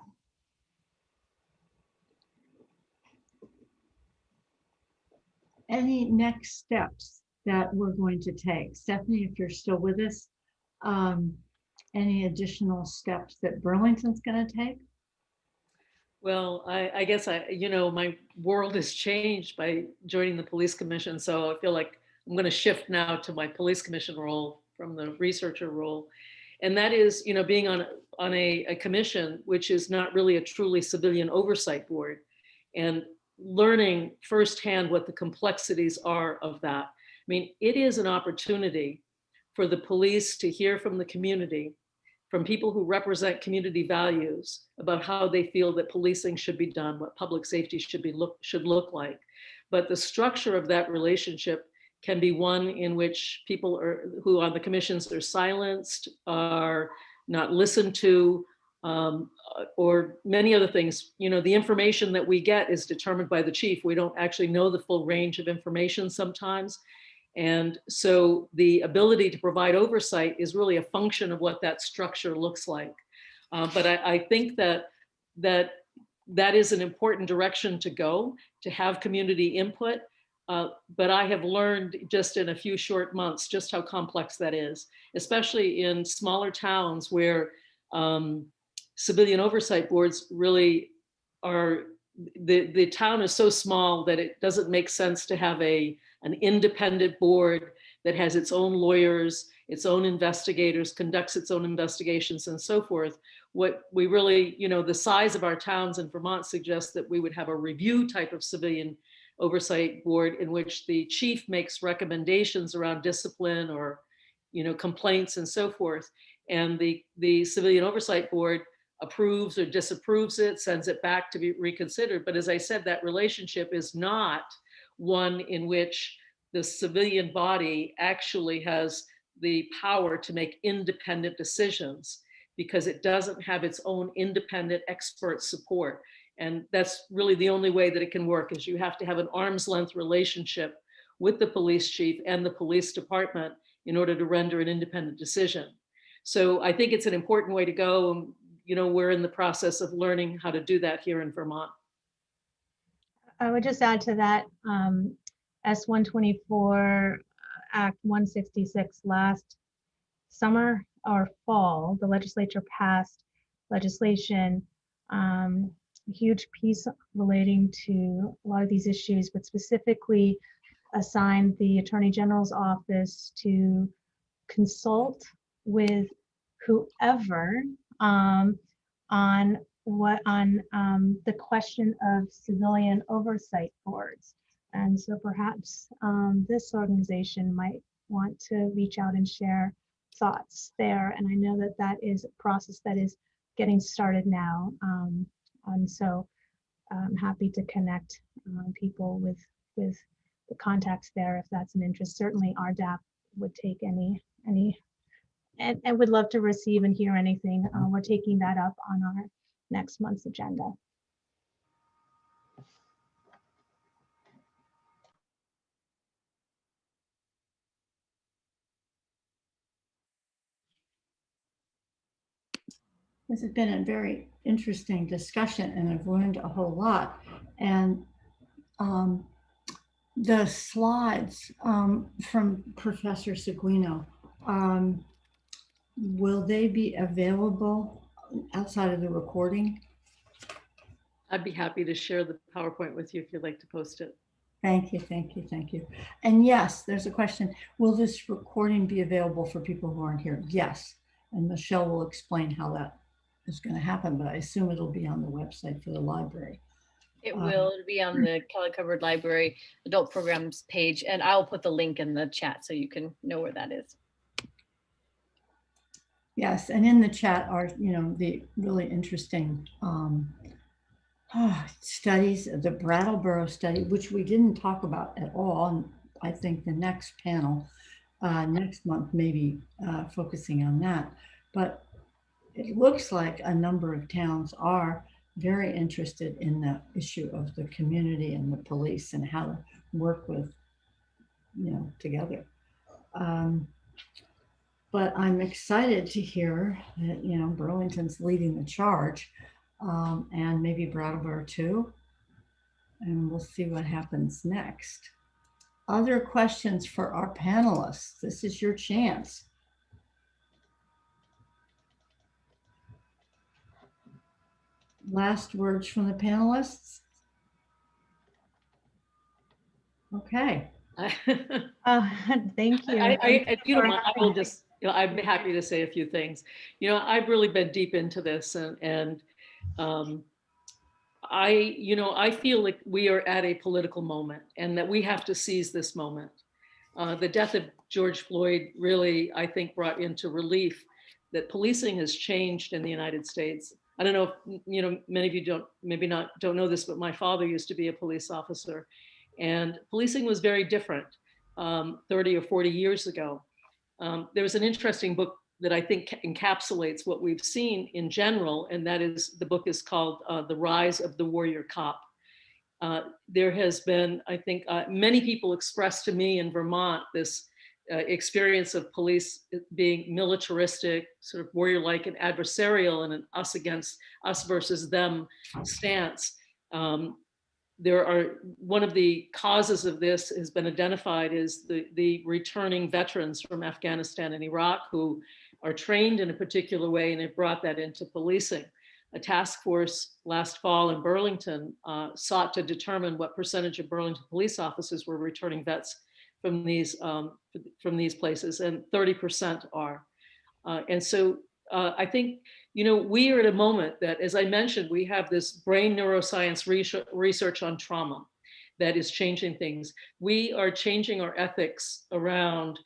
any next steps that we're going to take? Stephanie, if you're still with us, any additional steps that Burlington's going to take? Well, I guess my world has changed by joining the police commission. So I feel like I'm going to shift now to my police commission role from the researcher role. And that is, being on a commission, which is not really a truly civilian oversight board, and learning firsthand what the complexities are of that. I mean, it is an opportunity for the police to hear from the community, from people who represent community values, about how they feel that policing should be done, what public safety should look like. But the structure of that relationship can be one in which people who on the commissions are silenced, are not listened to, or many other things. The information that we get is determined by the chief. We don't actually know the full range of information sometimes. And so the ability to provide oversight is really a function of what that structure looks like. But I think that is an important direction to go, to have community input. But I have learned just in a few short months just how complex that is, especially in smaller towns where civilian oversight boards really are, the town is so small that it doesn't make sense to have an independent board that has its own lawyers, its own investigators, conducts its own investigations and so forth. What we really, the size of our towns in Vermont suggests that we would have a review type of civilian oversight board in which the chief makes recommendations around discipline or, complaints and so forth. And the civilian oversight board approves or disapproves it, sends it back to be reconsidered. But as I said, that relationship is not one in which the civilian body actually has the power to make independent decisions, because it doesn't have its own independent expert support. And that's really the only way that it can work, is you have to have an arm's length relationship with the police chief and the police department in order to render an independent decision. So I think it's an important way to go. We're in the process of learning how to do that here in Vermont. I would just add to that, S124 Act 166 last summer or fall, the legislature passed legislation, a huge piece relating to a lot of these issues, but specifically assigned the Attorney General's office to consult with whoever on the question of civilian oversight boards. And so perhaps this organization might want to reach out and share thoughts there. And I know that that is a process that is getting started now. And so I'm happy to connect people with the contacts there if that's an interest. Certainly RDAP would take any and would love to receive and hear anything. We're taking that up on our next month's agenda. This has been a very interesting discussion, and I've learned a whole lot. And the slides from Professor Seguino, will they be available outside of the recording? I'd be happy to share the PowerPoint with you if you'd like to post it. Thank you, thank you, thank you. And yes, there's a question. Will this recording be available for people who aren't here? Yes. And Michelle will explain how that is going to happen, but I assume it'll be on the website for the library. It will be on the Kelly Covered Library Adult Programs page, and I'll put the link in the chat so you can know where that is. Yes, and in the chat are, the really interesting studies, the Brattleboro study, which we didn't talk about at all. And I think the next panel next month, maybe focusing on that. But it looks like a number of towns are very interested in the issue of the community and the police and how to work with, together. But I'm excited to hear that, Burlington's leading the charge, and maybe Brattleboro too. And we'll see what happens next. other questions for our panelists? This is your chance. Last words from the panelists? Okay. Thank you. If you don't mind, I will just, I'd be happy to say a few things. I've really been deep into this, and I feel like we are at a political moment, and that we have to seize this moment. The death of George Floyd really, I think, brought into relief that policing has changed in the United States. I don't know if, many of you don't know this, but my father used to be a police officer, and policing was very different 30 or 40 years ago. There was an interesting book that I think encapsulates what we've seen in general, and that is, the book is called The Rise of the Warrior Cop. There has been, I think, many people expressed to me in Vermont this experience of police being militaristic, sort of warrior-like and adversarial, and an us against us versus them stance. One of the causes of this has been identified as the returning veterans from Afghanistan and Iraq who are trained in a particular way, and have brought that into policing. A task force last fall in Burlington sought to determine what percentage of Burlington police officers were returning vets from these places, and 30% are. And so I think, we are at a moment that, as I mentioned, we have this brain neuroscience research on trauma that is changing things. We are changing our ethics around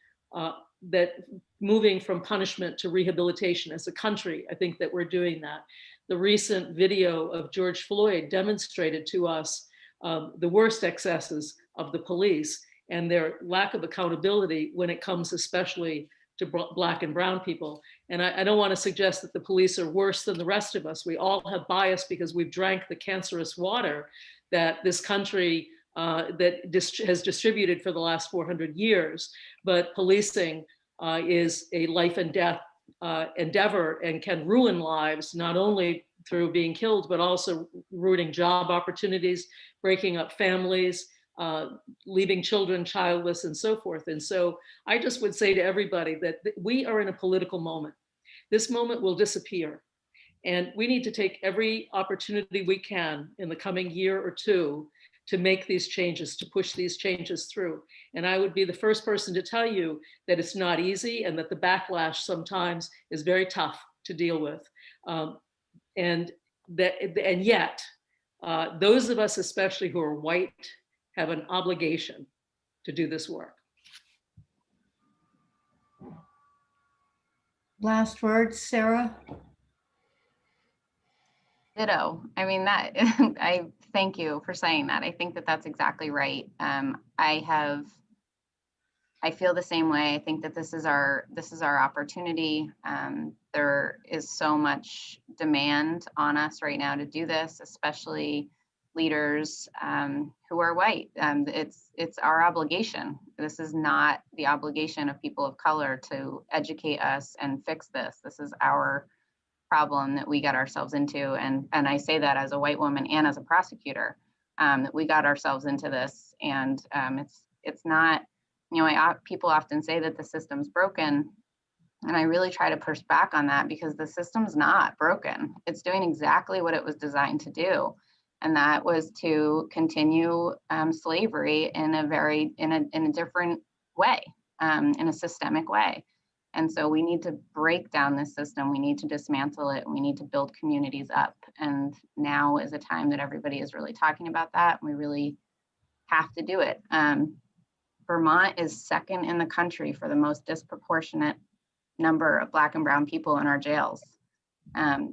that, moving from punishment to rehabilitation as a country. I think that we're doing that. The recent video of George Floyd demonstrated to us the worst excesses of the police and their lack of accountability when it comes especially to Black and brown people. And I don't want to suggest that the police are worse than the rest of us. We all have bias because we've drank the cancerous water that this country has distributed for the last 400 years. But policing is a life and death endeavor, and can ruin lives, not only through being killed, but also ruining job opportunities, breaking up families, leaving children childless, and so forth. And so I just would say to everybody that we are in a political moment. This moment will disappear, and we need to take every opportunity we can in the coming year or two to make these changes, to push these changes through. And I would be the first person to tell you that it's not easy, and that the backlash sometimes is very tough to deal with. And yet, those of us, especially who are white, have an obligation to do this work. Last words, Sara? Ditto. I mean, that I thank you for saying that. I think that that's exactly right. I feel the same way. I think that this is our opportunity. There is so much demand on us right now to do this, especially leaders who are white. It's our obligation. This is not the obligation of people of color to educate us and fix this. This is our problem that we got ourselves into, and I say that as a white woman and as a prosecutor, that we got ourselves into this, and it's not. People often say that the system's broken, and I really try to push back on that, because the system's not broken. It's doing exactly what it was designed to do, and that was to continue slavery in a different way, in a systemic way. And so we need to break down this system. We need to dismantle it. We need to build communities up. And now is a time that everybody is really talking about that. We really have to do it. Vermont is second in the country for the most disproportionate number of Black and brown people in our jails.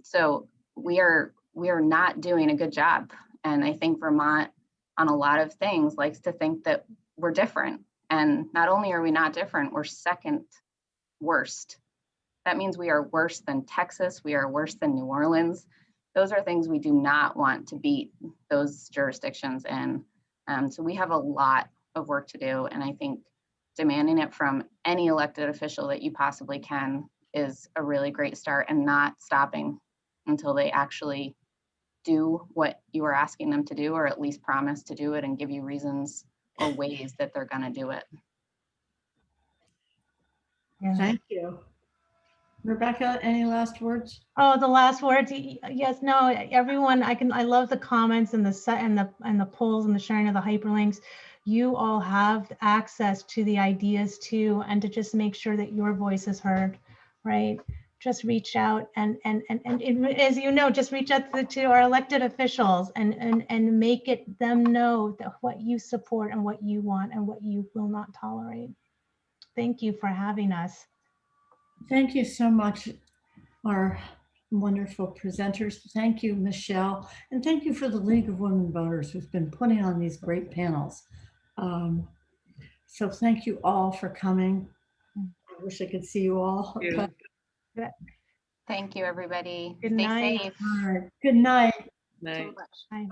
So we are not doing a good job. And I think Vermont, on a lot of things, likes to think that we're different. And not only are we not different, we're second worst. That means we are worse than Texas. We are worse than New Orleans. Those are things we do not want to beat those jurisdictions in. So we have a lot of work to do. And I think demanding it from any elected official that you possibly can is a really great start, and not stopping until they actually do what you are asking them to do, or at least promise to do it and give you reasons ways that they're going to do it. Yeah. Thank you. Rebecca, any last words? Oh, the last words. Yes, no, everyone, I love the comments and the polls and the sharing of the hyperlinks. You all have access to the ideas too, and to just make sure that your voice is heard, right? Just reach out and as you know, just reach out to our elected officials and make it them know that what you support and what you want and what you will not tolerate. Thank you for having us. Thank you so much, our wonderful presenters. Thank you, Michelle. And thank you for the League of Women Voters who's been putting on these great panels. So thank you all for coming. I wish I could see you all. Thank you. Thank you, everybody. Good Stay night. safe. All right. Good night. Night. Bye.